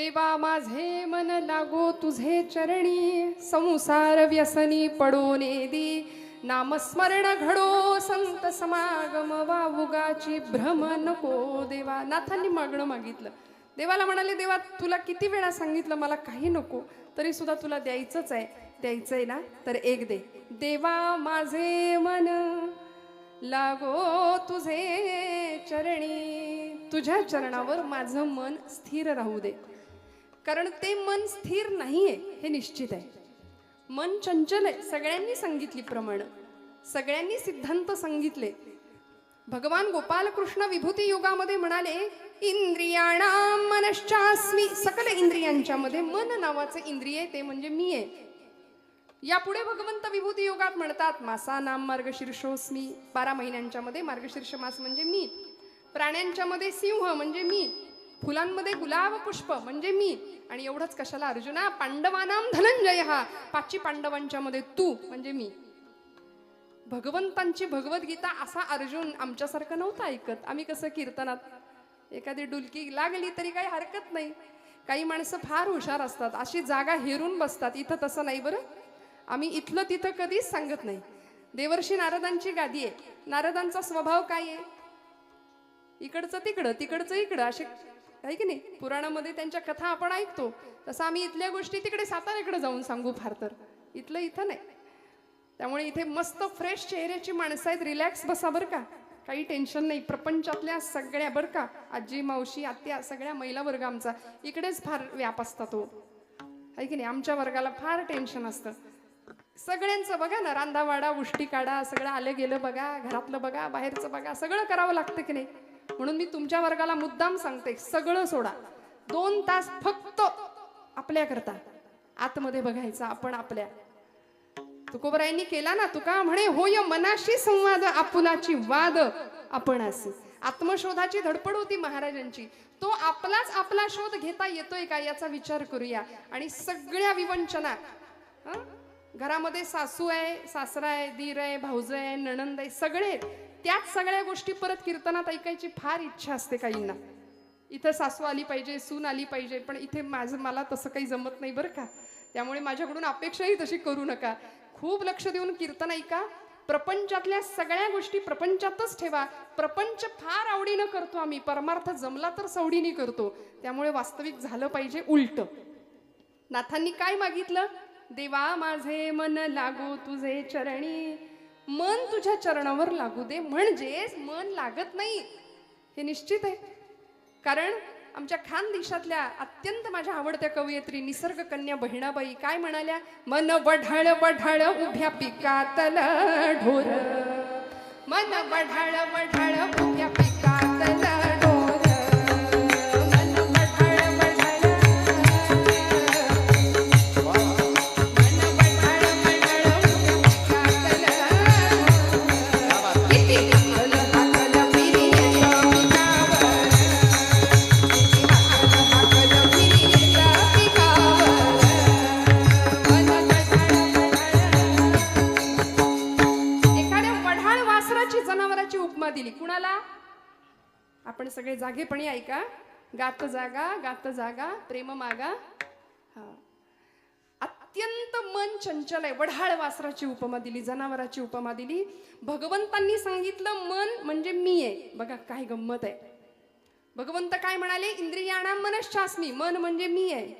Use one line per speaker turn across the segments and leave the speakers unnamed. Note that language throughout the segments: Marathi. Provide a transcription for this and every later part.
देवा माझे मन लागो तुझे चरणी, संसार व्यसनी पडो नेदी, नामस्मरण घडो संत समागम, वावुगाची भ्रम नको देवा. नाथांनी मागणं मागितलं. देवाला म्हणाले, देवा तुला किती वेळा सांगितलं मला काही नको, तरी सुद्धा तुला द्यायचंच आहे. द्यायचंय ना तर एक दे. देवा माझे मन लागो तुझे चरणी, तुझ्या चरणावर माझं मन स्थिर राहू दे. कारण ते मन स्थिर नाहीये हे निश्चित आहे. मन चंचल आहे. सगळ्यांनी सांगितली प्रमाण, सगळ्यांनी सिद्धांत सांगितले. भगवान गोपालकृष्ण विभूती युगामध्ये म्हणाले, इंद्रियाणाम मनश्चास्मी, सकल इंद्रियांच्या मध्ये मन नावाचे इंद्रिय ते म्हणजे मी आहे. यापुढे भगवंत विभूती योगात म्हणतात, मासानाम मार्गशीर्षोस्मी, 12 महिन्यांच्या मध्ये मार्गशीर्ष मास म्हणजे मी, प्राण्यांच्या मध्ये सिंह म्हणजे मी, फुलांमध्ये गुलाब पुष्प म्हणजे मी. आणि एवढंच कशाला अर्जुना, पांडवानाम धनंजय, हा 5 पांडवांच्या मध्ये तू म्हणजे मी. भगवंतांची भगवद्गीता असा अर्जुन आमच्यासारखं नव्हतं ऐकत. आम्ही कसं कीर्तनात एखादी डुलकी लागली तरी काही हरकत नाही. काही माणसं फार हुशार असतात, अशी जागा हेरून बसतात. इथं तसं नाही बरं. आम्ही इथलं तिथं कधीच सांगत नाही. देवर्षी नारदांची गादी आहे. नारदांचा स्वभाव काय आहे? इकडचं तिकडं, तिकडचं इकडं, असे आहे की नाही. पुराणामध्ये त्यांच्या कथा आपण ऐकतो. तसं आम्ही इथल्या गोष्टी तिकडे साताऱ्याकडे जाऊन सांगू फार तर, इथलं इथं नाही. त्यामुळे इथे मस्त फ्रेश चेहऱ्याची माणसं आहेत. रिलॅक्स बसा बरं का, काही टेन्शन नाही. प्रपंचातल्या सगळ्या बरं का, आजी मावशी आत्या सगळ्या महिला वर्ग आमचा इकडेच फार व्याप असता तो, आहे की नाही. आमच्या वर्गाला फार टेन्शन असतं सगळ्यांचं. बघा ना, रांधावाडा उष्टी काढा, सगळं आलं गेलं बघा, घरातलं बघा, बाहेरचं बघा, सगळं करावं लागतं की नाही. म्हणून मी तुमच्या वर्गाला मुद्दाम सांगते, सगळं सोडा. 2 तास फक्त आपल्याकरता आतमध्ये बघायचं आपण आपल्या. तुकोबरायांनी केला ना, तुका म्हणे होय मनाशी संवाद, आपुलाची वाद आपणासी. आत्मशोधाची धडपड होती महाराजांची. तो आपलाच आपला शोध घेता येतोय का याचा विचार करूया. आणि सगळ्या विवंचना, घरामध्ये सासू आहे, सासरा आहे, दीर आहे, भाऊज आहे, नणंद आहे, सगळे त्याच सगळ्या गोष्टी परत कीर्तनात ऐकायची फार इच्छा असते काहींना. इथं सासू आली पाहिजे, सून आली पाहिजे, पण इथे मला तसं काही जमत नाही बरं का. त्यामुळे माझ्याकडून अपेक्षाही तशी करू नका. खूप लक्ष देऊन कीर्तन ऐका. प्रपंचातल्या सगळ्या गोष्टी प्रपंचातच ठेवा. प्रपंच फार आवडीनं करतो आम्ही, परमार्थ जमला तर सवडीने करतो. त्यामुळे वास्तविक झालं पाहिजे उलट. नाथांनी काय मागितलं? देवा माझे मन लागो तुझे चरणी, मन तुझ्या चरणावर लागू दे. म्हणजेच मन लागत नाही हे निश्चित आहे. कारण आमच्या खानदेशातल्या अत्यंत माझ्या आवडत्या कवयित्री निसर्ग कन्या बहिणाबाई काय म्हणाल्या? मन वढाळ वढाळ उभ्या पिकातल ढोर, मन वढाळ वढाळ उभ्या पिकातल ढोर, मन वढाळ वढाळ, मन वढाळ वढाळ उभ्या पिकातल ढोर, किती हाकल हाकल फिरियेच्या पिकावर, किती हाकल हाकल फिरियेच्या पिकावर, मन वढाळ वढाळ. एखाद्या वढाळ वासराची जनावराची उपमा दिली. कुणाला? आपण सगळे जागेपणी ऐका. गात जागा गात जागा प्रेम मागा. हा, अत्यंत मन चंचल आहे. वढाळ वासराची उपमा दिली, जनावराची उपमा दिली. भगवंतांनी सांगितलं मन म्हणजे मी आहे. बघा काय गंमत आहे. भगवंत काय म्हणाले? इंद्रियाणाम मनश्चास्मी, मन म्हणजे मी आहे.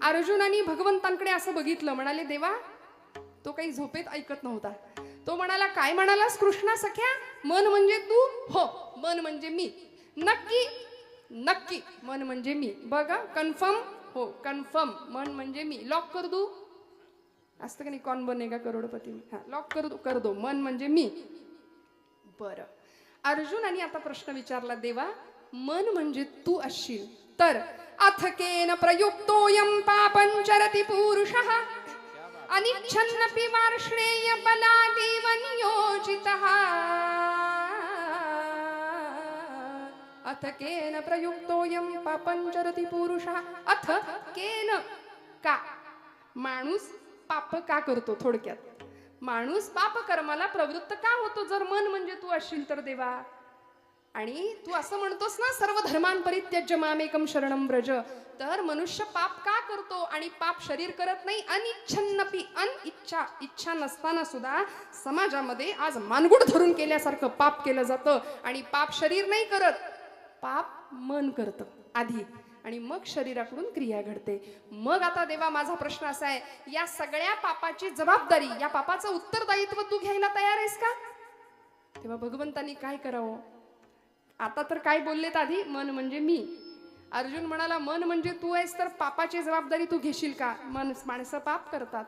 अर्जुनाने भगवंतांकडे असं बघितलं, म्हणाले देवा, तो काही झोपेत ऐकत नव्हता. तो म्हणाला, काय म्हणालास कृष्णा सख्या? मन म्हणजे तू? हो, मन म्हणजे मी. नक्की? नक्की मन म्हणजे मी. बघा कन्फर्म? हो कन्फर्म, मन म्हणजे मी. लॉक कर दू? असतं का नाही, कौन बनेगा करोडपती? हा, लॉक कर दो, मन म्हणजे मी. बरं, अर्जुनाने आता प्रश्न विचारला, देवा मन म्हणजे तू असशील तर अथकेन प्रयुक्तोयम पापंचरति पुरुषः अनिच्छन्नपि वार्ष्णेय बलादेव नियोजितः, अथ केन प्रयुक्तोयम पापंचरति पुरुषः. अथ केन, का? माणूस पाप का करतो? थोडक्यात माणूस पाप कर्माला प्रवृत्त का होतो जर मन म्हणजे तू असशील तर देवा? आणि तू असं म्हणतोस ना, सर्व धर्मान परित्यज्य मामेकम शरणम व्रज, तर मनुष्य पाप का करतो? आणि पाप शरीर करत नाही, अनिच्छन्नपी, इच्छा नसताना सुद्धा समाजामध्ये आज मानगुड धरून केल्यासारखं पाप केलं जातं. आणि पाप शरीर नाही करत, पाप मन करतं आधी, आणि मग शरीराकडून क्रिया घडते. मग आता देवा, माझा प्रश्न असा आहे, या सगळ्या पापाची जबाबदारी, या पापाचं उत्तरदायित्व तू घ्यायला तयार आहेस का? तेव्हा भगवंतांनी काय करावं? आता तर काय बोललेत आधी, मन म्हणजे मी. अर्जुन म्हणाला, मन म्हणजे तू आहेस, तर पापाची जबाबदारी तू घेशील का? माणसं पाप करतात.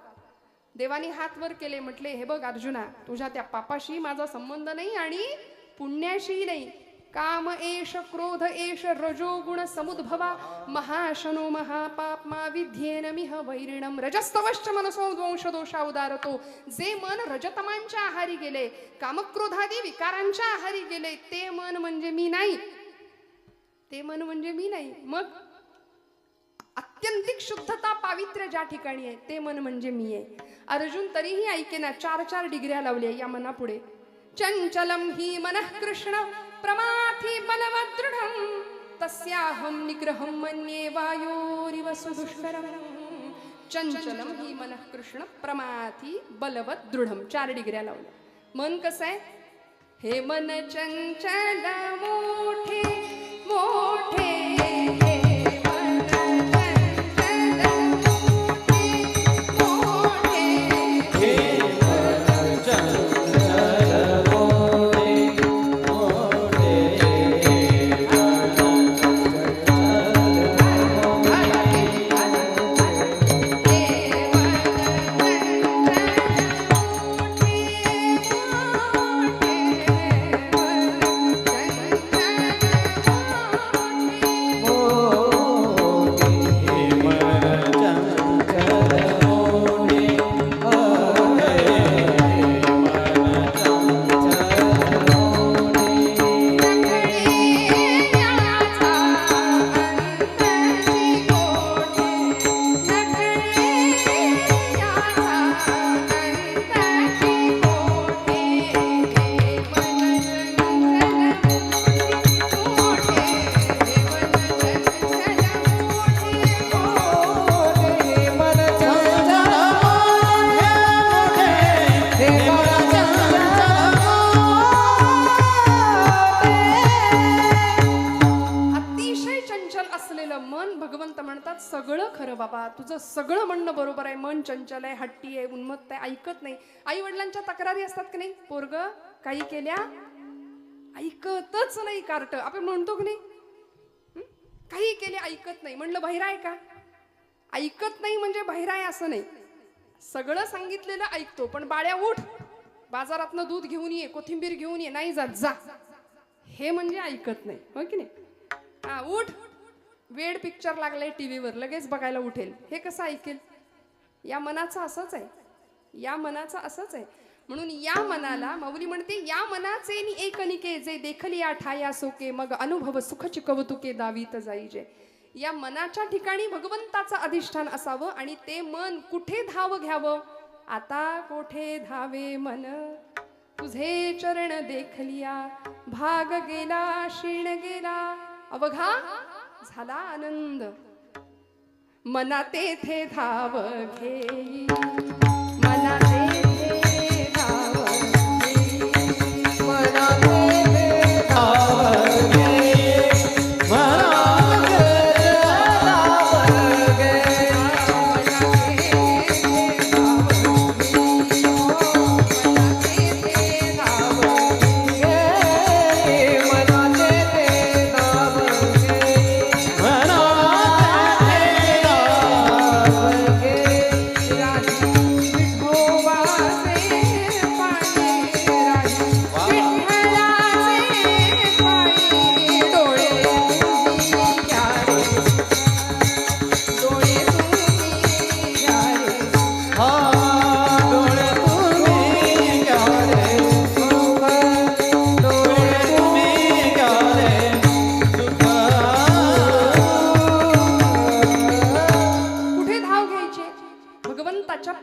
देवानी हात वर केले, म्हटले, हे बघ अर्जुना, तुझ्या त्या पापाशी माझा संबंध नाही आणि पुण्याशी नाही. काम एष क्रोध एष रजोगुण समुद्भवा, महाशनो महापाप्मा विध्येन मिह वैरिणम रजस्तवश्च मनसो द्वंश दोषा उदारतो. जे मन रजतमांच्या आहारी गेले, कामक्रोधादी विकारांच्या आहारी गेले, ते मन म्हणजे मी नाही. ते मन म्हणजे मी नाही. मग अत्यंतिक शुद्धता पावित्र्य ज्या ठिकाणी आहे, ते मन म्हणजे मी आहे. अर्जुन तरीही ऐकेना, 4 डिग्र्या लावल्या या मनापुढे. चंचलम ही मनः कृष्ण प्रमाथी बलवदृढं, तस्याहं निग्रहं मन्ये वायोरिव सुदुष्करं. चंचलम ही मनः कृष्ण प्रमाथी बलवदृढं, 4 डिग्र्या लावल्या. मन कसं आहे? हे मन चंचल मोठे मोठे, सगळं खरं बाबा, तुझं सगळं म्हणणं बरोबर आहे. मन चंचल आहे, हट्टी आहे, उन्मत्त आहे, ऐकत नाही. आई वडिलांच्या तक्रारी असतात की नाही, पोरग काही केल्या ऐकतच नाही. कार्ट आपण म्हणतो की नाही, काही केले ऐकत नाही. म्हणलं बहिरा आहे का? ऐकत नाही म्हणजे बहिरा आहे असं नाही. सगळं सांगितलेलं ऐकतो, पण बाळ्या उठ, बाजारातनं दूध घेऊन ये, कोथिंबीर घेऊन ये, नाही जात जा, हे म्हणजे ऐकत नाही. हो की नाही? हा, उठ, वेड पिक्चर लागलाय टीव्हीवर, लगेच बघायला उठेल, हे कसं ऐकेल? या मनाचं असंच आहे, या मनाचं असंच आहे. म्हणून या मनाला माऊली म्हणते, या मनाचे नि एकनिके, जे देखली आठाया सोके, मग अनुभव सुखची कौतुके दावीत जाईजे. या मनाच्या ठिकाणी भगवंताचं अधिष्ठान असावं. आणि ते मन कुठे धाव घ्यावं? आता कोठे धावे मन, तुझे चरण देखलिया, भाग गेला क्षीण गेला, अवघा झाला आनंद, मना तेथे धाव घेई, मना तेथे धाव घेई, मना तेथे धाव घेई, मना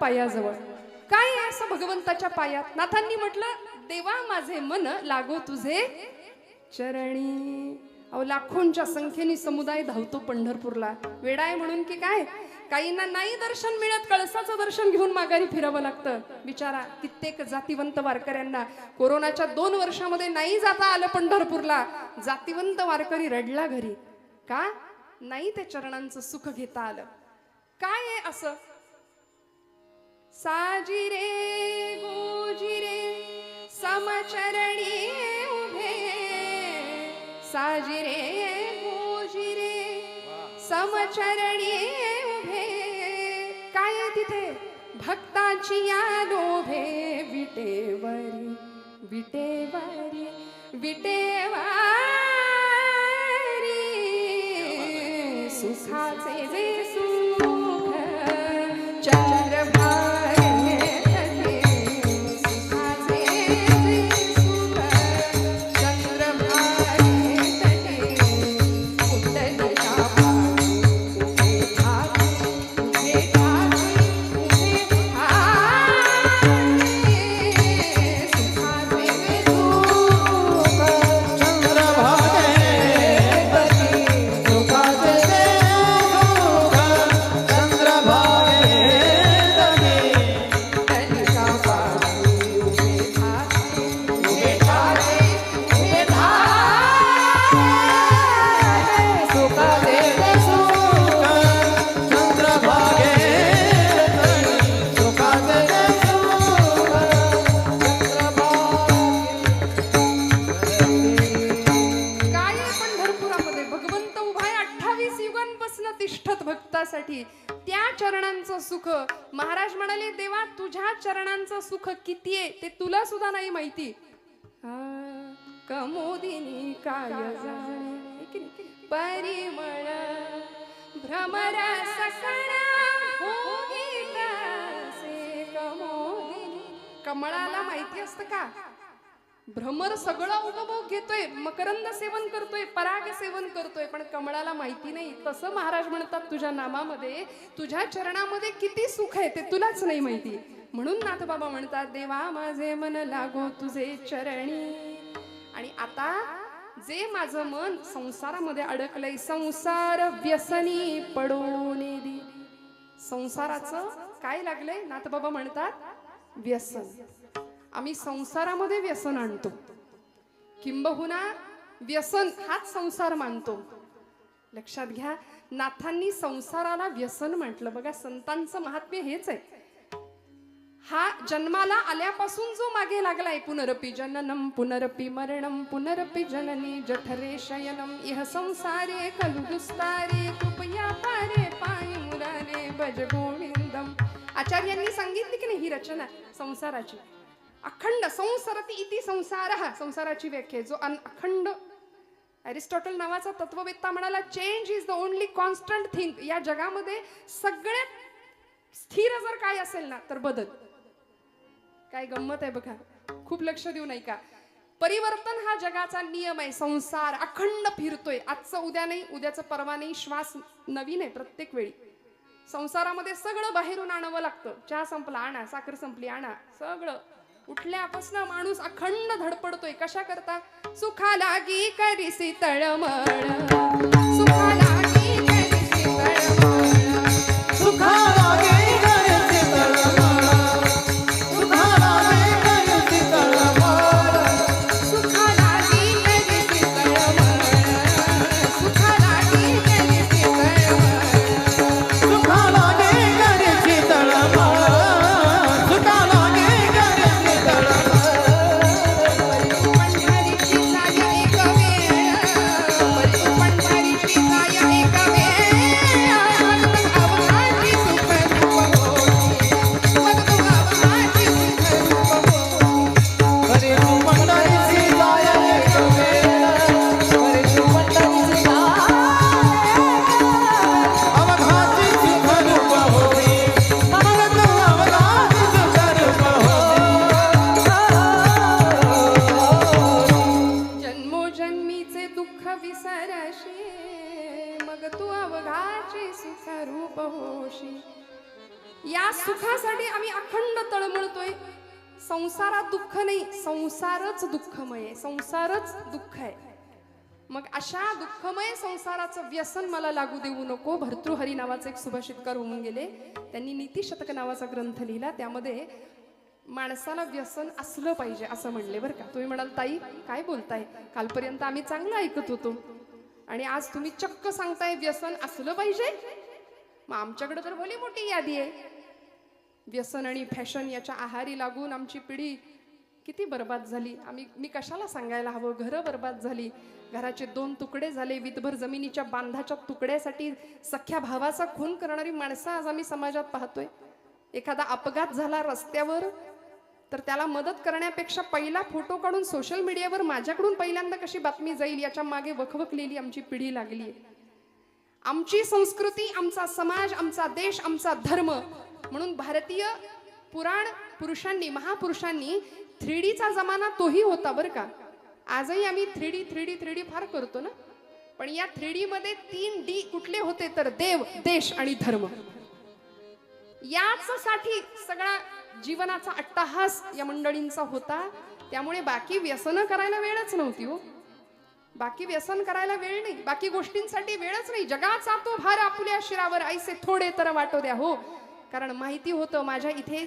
पायाजवळ. काय आहे असं भगवंताच्या पायात? नाथांनी म्हटलं, देवा माझे मन लागो तुझे चरणी. अहो लाखोंच्या संख्येने समुदाय धावतो पंढरपूरला. वेडाय म्हणून की काय, काहींना नाही दर्शन मिळत, कळसाचं दर्शन घेऊन माघारी फिरावं लागतं. बिचारा कित्येक जातीवंत वारकऱ्यांना कोरोनाच्या 2 वर्षामध्ये नाही जाता आलं पंढरपूरला. जातीवंत वारकरी रडला घरी. का नाही त्या चरणांचं सुख घेता आलं. काय आहे असं? साजिरे गोजिरे समचरणी उभे, साजिरे गोजिरे समचरणी उभे. काय आहे तिथे? भक्ताची या लोभे विटेवरी विटेवरी विटेवरी सुखाचे जे सुख चंद्रभागे तटे, सुखाचे जे सुख चंद्रभागे तटे. कुंडलिका पाणी उभे ठाके, उभे ठाके, उभे ठाके. सुखाचे जे सुख
चंद्रभागे तटे, सुखाचे जे सुख चंद्रभागे तटे.
कुंडलिका पाणी उभे ठाके, उभे ठाके, उभे ठाके. सुखाचे जे
सुख चंद्रभागे तटे, सुखाचे जे सुख
काय आहे पंढरपुरामध्ये? भगवंत उभाय 28 युगांपासून तिष्ठत भक्तासाठी. त्या चरणांचं सुख महाराज म्हणाले, देवा तुझ्या चरणांचं सुख किती आहे ते तुला सुद्धा नाही माहिती. कमोदिनी काय जाणे परिमळ भ्रमर सकळा भोगीत असे कमोदिनी. कमळाला माहिती असतं का? भ्रमर सगळं उपभोग घेतोय, मकरंद सेवन करतोय, पराग सेवन करतोय, पण कमळाला माहिती नाही. तसं महाराज म्हणतात तुझ्या नामामध्ये, तुझ्या चरणामध्ये किती सुख आहे ते तुलाच नाही माहिती. म्हणून नाथबाबा म्हणतात, देवा माझे मन लागो तुझे चरणी. आणि आता जे माझं मन संसारामध्ये अडकलंय, संसार व्यसनी पडून दे. संसाराचं काय लागलंय? नाथबाबा म्हणतात व्यसन. आम्ही संसारामध्ये व्यसन आणतो, किंबहुना व्यसन हाच संसार मानतो. लक्षात घ्या, नाथांनी संसाराला व्यसन म्हटलं. बघा संतांचं महात्म्य हेच आहे. हा जन्माला आल्यापासून जो मागे लागलाय, पुनरपि जननम पुनरपि मरणम पुनरपि जननी जठरे शयनम इह संसारे खलु दुस्तारे कृपया पारे पायी मुरारे भज गोविंदम. आचार्यांनी सांगितली की नाही ही रचना संसाराची. अखंड संसरती इति संसारः, संसाराची व्याख्या जो अखंड. अरिस्टॉटल नावाचा तत्ववेत्ता म्हणाला, change is the only constant thing. या जगामध्ये सगळ्यात स्थिर जर काय असेल ना तर बदल. काय गंमत आहे बघा, खूप लक्ष देऊ नाही का. परिवर्तन हा जगाचा नियम आहे. संसार अखंड फिरतोय, आजचं उद्या नाही, उद्याचं परवा नाही, श्वास नवीन आहे प्रत्येक वेळी. संसारामध्ये सगळं बाहेरून आणावं लागतं. चहा संपला आणा, साखर संपली आणा, सगळं. उठल्यापासून माणूस अखंड धडपडतोय. कशा करता? सुखा लागी करीसी तळमळ, सुखा लागी करीसी तळमळ,
सुखा लागे करते तळमळ, सुखा लागे करते तळमळ,
सुखा लागी करीसी तळमळ, सुखा लागी करीसी तळमळ,
सुखा लागे करते तळमळ, सुखा लागे करते तळमळ.
पंढरीची जाय एक वेळ, पंढरीची जाय एक वेळ, अवघाची सुख रूप होती, मग तू अवघाची सुख रूप होती.
हरे तू पंढरीची जाय एक वेळ, हरे तू पंढरीची अवघाची सुख रूप होती, मग तू अवघाची सुख रूप होती.
जन्मोजन्मीचे दुःख विसरशी, मग तू अवघाची सुख रूप होशी. या सुखासाठी आम्ही अखंड तळमळतोय. संसारात दुःख नाही, संसारच दुःखमय आहे, संसारच दुःख आहे. मग अशा दुःखमय संसाराचं व्यसन मला लागू देऊ नको. भर्तृहरी नावाचे एक सुभाषितकार होऊन गेले. त्यांनी नीतिशतक नावाचा ग्रंथ लिहिला. त्यामध्ये माणसाला व्यसन असलं पाहिजे असं म्हणले बरं का. तुम्ही म्हणाल ताई काय बोलताय, कालपर्यंत आम्ही चांगलं ऐकत होतो आणि आज तुम्ही चक्क सांगताय व्यसन असलं पाहिजे. मग आमच्याकडे तर भली मोठी यादी आहे. व्यसन आणि फॅशन याच्या आहारी लागून आमची पिढी किती बर्बाद झाली. मी कशाला सांगायला हवं. घरं बर्बाद झाली, घराचे 2 तुकडे झाले. विधभर जमिनीच्या बांधाच्या तुकड्यासाठी सख्या भावाचा खून करणारी माणसं आज आम्ही समाजात पाहतोय. एखादा अपघात झाला रस्त्यावर तर त्याला मदत करण्यापेक्षा पहिला फोटो काढून सोशल मीडियावर माझ्याकडून पहिल्यांदा कशी बातमी जाईल याच्या मागे वखवकलेली आमची पिढी लागली आहे. आमची संस्कृती, आमचा समाज, आमचा देश, आमचा धर्म म्हणून भारतीय पुराण पुरुषांनी, महापुरुषांनी 3Dचा जमाना तोही होता बरं का. आजही आम्ही 3D फार करतो ना. पण या 3D मध्ये 3D कुठले होते तर देव, देश आणि धर्म. याच साठी सगळा जीवनाचा अट्टहास या मंडळींचा होता. त्यामुळे बाकी व्यसन करायला वेळच नव्हती हो. बाकी व्यसन करायला वेळ नाही, बाकी गोष्टींसाठी वेळच नाही. जगाचा तो भार आपुल्या शिरावर ऐसे थोडे तर वाटो द्या हो. कारण माहिती होतं माझ्या इथे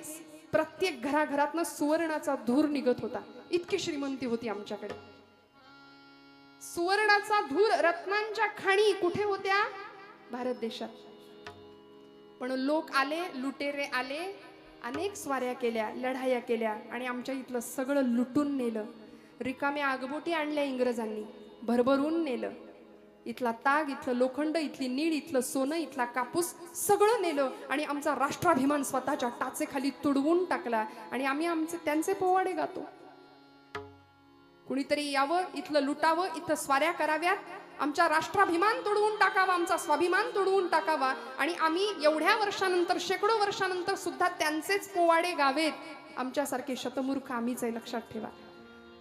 प्रत्येक घराघरातनं सुवर्णाचा धूर निघत होता. इतकी श्रीमंती होती आमच्याकडे. सुवर्णाचा धूर, रत्नांच्या खाणी कुठे होत्या? भारत देशात. पण लोक आले, लुटेरे आले, अनेक स्वाऱ्या केल्या, लढाया केल्या आणि आमच्या इथलं सगळं लुटून नेलं. रिकाम्या आगबोटी आणल्या इंग्रजांनी, भरभरून नेलं. इथला ताग, इथलं लोखंड, इथली नीळ, इथलं सोनं, इथला कापूस सगळं नेलं आणि आमचा राष्ट्राभिमान स्वतःच्या टाचेखाली तुडवून टाकला. आणि आम्ही त्यांचे पोवाडे गातो. कुणीतरी यावं, इथलं लुटावं, इथं स्वाऱ्या कराव्यात, आमचा राष्ट्राभिमान तोडवून टाकावा, आमचा स्वाभिमान तोडवून टाकावा आणि आम्ही एवढ्या वर्षानंतर, शेकडो वर्षानंतर सुद्धा त्यांचेच पोवाडे गावेत. आमच्यासारखे शतमूर्ख आम्हीच आहे, लक्षात ठेवा.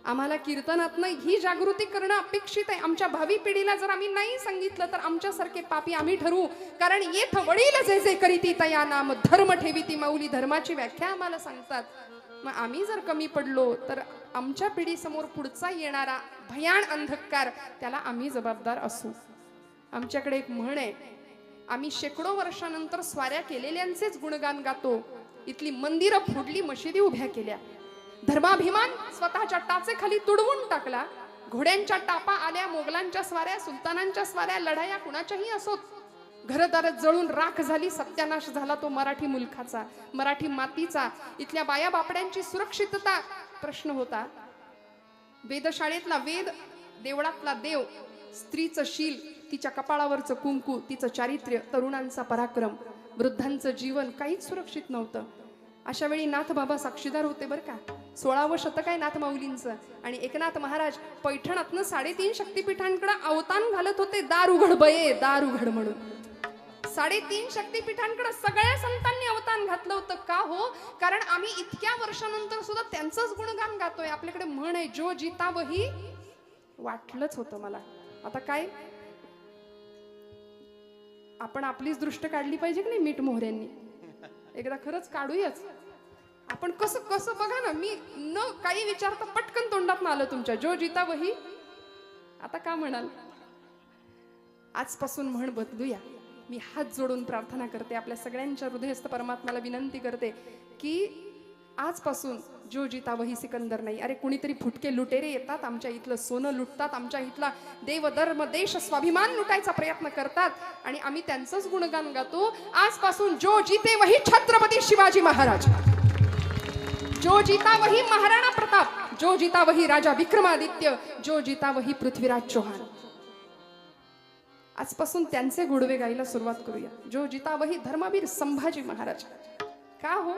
आम्हाला कीर्तनातनं ही जागृती करणं अपेक्षित आहे. आमच्या भावी पिढीला जर आम्ही नाही सांगितलं तर आमच्यासारखे पापी आम्ही ठरवू. कारण येथ वडील जे जे करीती तया नाम धर्म ठेवीती माऊली. धर्माची व्याख्या आम्हाला सांगतात. मग आम्ही जर कमी पडलो तर आमच्या पिढीसमोर पुढचा येणारा भयान अंधकार, त्याला आम्ही जबाबदार असू. आमच्याकडे एक म्हण आहे, आम्ही शेकडो वर्षानंतर स्वाऱ्या केलेल्यांचेच गुणगान गातो. इथली मंदिरं फोडली, मशिदी उभ्या केल्या, धर्माभिमान स्वतःच्या टाचेखाली तुडवून टाकला. घोड्यांच्या टापा आल्या, मोगलांच्या स्वाऱ्या, सुलतानांच्या स्वाऱ्या, लढाया कुणाच्याही असोत, घरदार जळून राख झाली. सत्यानाश झाला तो मराठी मुलखाचा, मराठी मातीचा. इथल्या बाया बापड्यांची सुरक्षितता प्रश्न होता. वेदशाळेतला वेद, देवळातला देव, स्त्रीचं शील, तिच्या कपाळावरचं कुंकू, तिचं चारित्र्य, तरुणांचा पराक्रम, वृद्धांचं जीवन काहीच सुरक्षित नव्हतं. अशा वेळी नाथ बाबा साक्षीदार होते बरं का. 16वं शतक आहे नाथ माऊलींचं. आणि एकनाथ महाराज पैठणातनं 3.5 शक्तिपीठांकडे अवतान घालत होते. दार उघड बये, दार उघड म्हणून. 3.5 शक्तिपीठांकडे सगळ्या संतांनी अवतान घातलं होतं. का हो? कारण आम्ही इतक्या वर्षानंतर सुद्धा त्यांचंच गुणगान गातोय. आपल्याकडे म्हण आहे, जो जिता वही. वाटलंच होतं मला. आता काय, आपण आपलीच दृष्ट काढली पाहिजे की नाही मीठ मोहऱ्यांनी. एकदा खरंच काढूयाच आपण. कसं कसं बघा ना, मी न काही विचारता पटकन तोंडात आलं तुमच्या, जो जिता वही. आता का म्हणाल? आजपासून म्हण बदलूया. मी हात जोडून प्रार्थना करते, आपल्या सगळ्यांच्या हृदयस्थ परमात्म्याला विनंती करते की आजपासून जो जिता वही सिकंदर नाही. अरे कुणीतरी फुटके लुटेरे येतात, आमच्या इथलं सोनं लुटतात, आमच्या इथला देव, धर्म, देश, स्वाभिमान लुटायचा प्रयत्न करतात आणि आम्ही त्यांचंच गुणगान गातो. आजपासून जो जिते वही छत्रपती शिवाजी महाराज, जो जिता वही महाराणा प्रताप, जो जिता वही राजा विक्रमादित्य, जो जिता वही पृथ्वीराज चौहान. आजपासून त्यांचे गुडवे गायला सुरुवात करूया. जो जिता वही धर्मवीर संभाजी महाराज. का हो?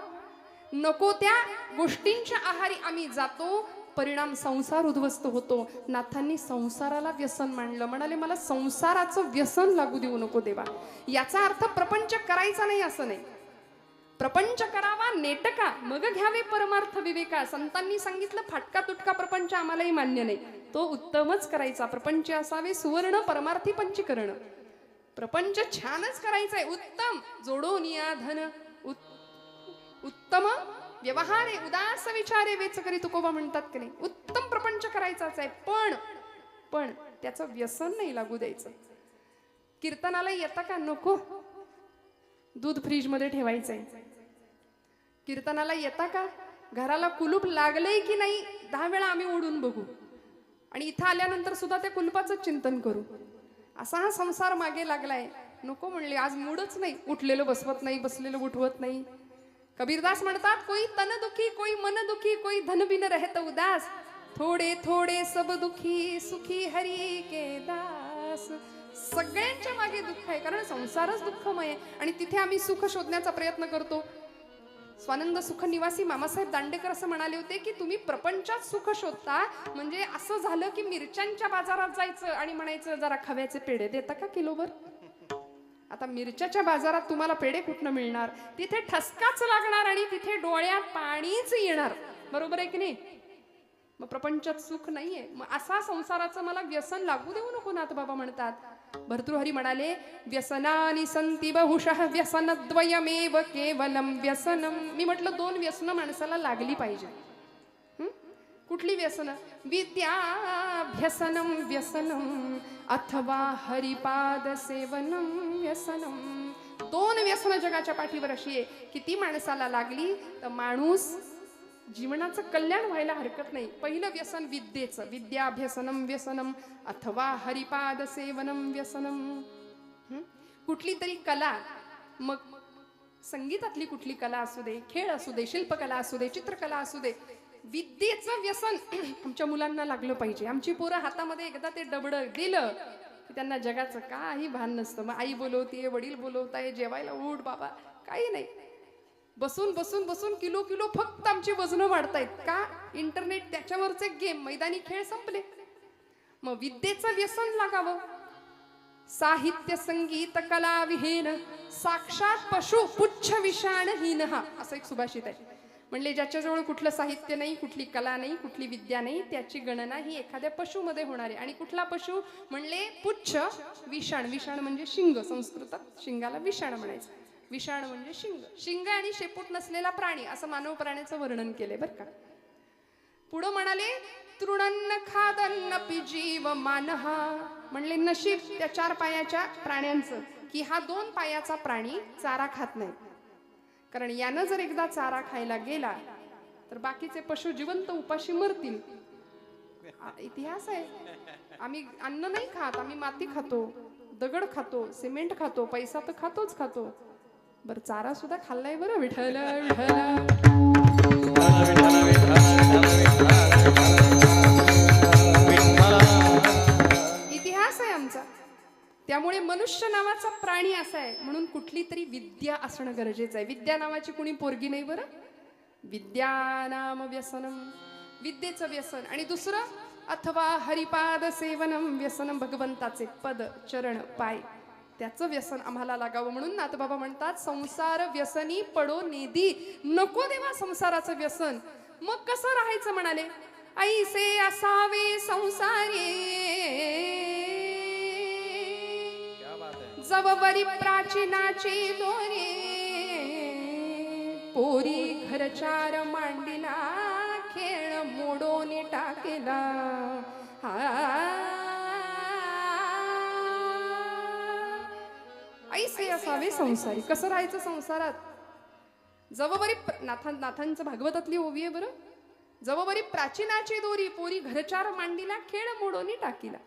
नको त्या गोष्टींच्या आहारी आम्ही जातो, परिणाम संसार उद्ध्वस्त होतो. नाथांनी संसाराला व्यसन मानलं. म्हणाले मला संसाराचं व्यसन लागू देऊ नको देवा. याचा अर्थ प्रपंच करायचा नाही असं नाही. प्रपंच करावा नेटका, मग घ्यावे परमार्थ विवेका. संतांनी सांगितलं फाटका तुटका प्रपंच आम्हालाही मान्य नाही. तो उत्तमच करायचा. प्रपंच असावे सुवर्ण परमार्थी पंचीकरण. प्रपंच छानच करायचा आहे, उत्तम. जोडून या धन उत्तम व्यवहारे, उदास विचारे वेच करी तुकोबा म्हणतात की नाही. उत्तम प्रपंच करायचाच आहे. पण त्याचं व्यसन नाही लागू द्यायचं. कीर्तनाला येता का? नको. दूध फ्रीज मध्ये ठेवायचंय. कीर्तनाला येता का? घराला कुलूप लागलंय की नाही 10 वेळा आम्ही ओढून बघू आणि इथं आल्यानंतर सुद्धा त्या कुलपाचं चिंतन करू. असा हा संसार मागे लागलाय. नको म्हणले, आज मूडच नाही. उठलेलं बसवत नाही, बसलेलं उठवत नाही. कबीरदास म्हणतात, कोई तन दुखी, कोई मन दुखी, कोई धन बिन रहत उदास, थोडे थोडे सब दुखी, सुखी हरी के दास. सगळ्यांच्या मागे दुःख आहे, कारण संसारच दुःखमय आहे आणि तिथे आम्ही सुख शोधण्याचा प्रयत्न करतो. स्वानंद सुख निवासी मामासाहेब दांडेकर असं म्हणाले होते की तुम्ही प्रपंचात सुख शोधता म्हणजे असं झालं की मिरच्यांच्या बाजारात जायचं आणि म्हणायचं जरा खव्याचे पेढे देता का किलोभर. आता मिरच्याच्या बाजारात तुम्हाला पेढे कुठनं मिळणार? तिथे ठसकाच लागणार आणि तिथे डोळ्यात पाणीच येणार. बरोबर आहे की नाही? मग प्रपंचात सुख नाहीये. मग असा संसाराचं मला व्यसन लागू देऊ नको. नाथबाबा म्हणतात, भर्तृहरी म्हणाले, व्यसनानि संति बहुशः व्यसनद्वयमेव केवलम व्यसनम. मी म्हटलं 2 व्यसन माणसाला लागली पाहिजे. कुठली व्यसन? विद्याभ्यसनम व्यसनम अथवा हरिपाद सेवनम व्यसनम. 2 व्यसन जगाच्या पाठीवर अशी आहे की ती माणसाला लागली तर माणूस जीवनाचं कल्याण व्हायला हरकत नाही. पहिलं व्यसन विद्येचं, विद्याभ्यसनम व्यसनम अथवा हरिपाद सेवनम व्यसनम. कुठली तरी कला, मग संगीतातली कुठली कला असू दे, खेळ असू दे, शिल्पकला असू दे, चित्रकला असू दे, विद्येचं व्यसन आमच्या मुलांना लागलं पाहिजे. आमची पोरं हातामध्ये एकदा ते डबडं दिलं की त्यांना जगाचं काही भान नसतं. मग आई बोलवतीये, वडील बोलवताय, जेवायला उठ बाबा, काही नाही. बसून बसून बसून किलो किलो फक्त आमची वजनं वाढतायत. का? इंटरनेट, त्याच्यावरचे गेम, मैदानी खेळ संपले. मग विद्येचं व्यसन लागावं. साहित्य संगीत कला विहीन साक्षात पशु पुच्छ विषाणहीन, असं एक सुभाषित आहे. म्हणले ज्याच्याजवळ कुठलं साहित्य नाही, कुठली कला नाही, कुठली विद्या नाही, त्याची गणना ही एखाद्या पशुमध्ये होणार आहे. आणि कुठला पशु? म्हणले पुच्छ विषाण. विषाण म्हणजे शिंग, संस्कृतात शिंगाला विषाण म्हणायचं. विषाण म्हणजे शिंग. शिंग आणि शेपूट नसलेला प्राणी, असं मानव प्राण्याचं वर्णन केले बरं का. पुढं म्हणाले, तृणन्न खादन्न पि जीव मानहा. म्हणले नशीब त्या 4 पायाच्या प्राण्यांचं की हा 2 पायाचा प्राणी चारा खात नाही. कारण यानं जर एकदा चारा खायला गेला तर बाकीचे पशु जिवंत उपाशी मरतील. इतिहास आहे. आम्ही अन्न नाही खात, आम्ही माती खातो, दगड खातो, सिमेंट खातो, पैसा तर खातोच खातो. बर चारा सुद्धा खाल्लाय बरं. विठ्ठल इतिहास आहे आमचा. त्यामुळे मनुष्य नावाचा प्राणी असा आहे म्हणून कुठली तरी विद्या असणं गरजेचं आहे. विद्या नावाची कुणी पोरगी नाही बरं. विद्या नाम व्यसनम, विद्येचं व्यसन. आणि दुसरं अथवा हरिपाद सेवनम व्यसनम, भगवंताचे पद चरण पाय, त्याचं व्यसन आम्हाला लागावं. म्हणून नाथबाबा म्हणतात, संसार व्यसनी पडो नेदी. नको देवा संसाराचं व्यसन. मग कसं राहायचं म्हणाले, ऐसे असावे संसारी जवबरी प्राचीनाची दोरी, पोरी घरचार मांडिला खेळ मोडून टाकेला. ऐसे असावे संसारी. कसं राहायचं संसारात? जवबरी नाथांचं भागवतातली ओवी आहे बरं. जवबरी प्राचीनाची दोरी, पोरी घरचार मांडीला खेळ मोडोनी टाकीला.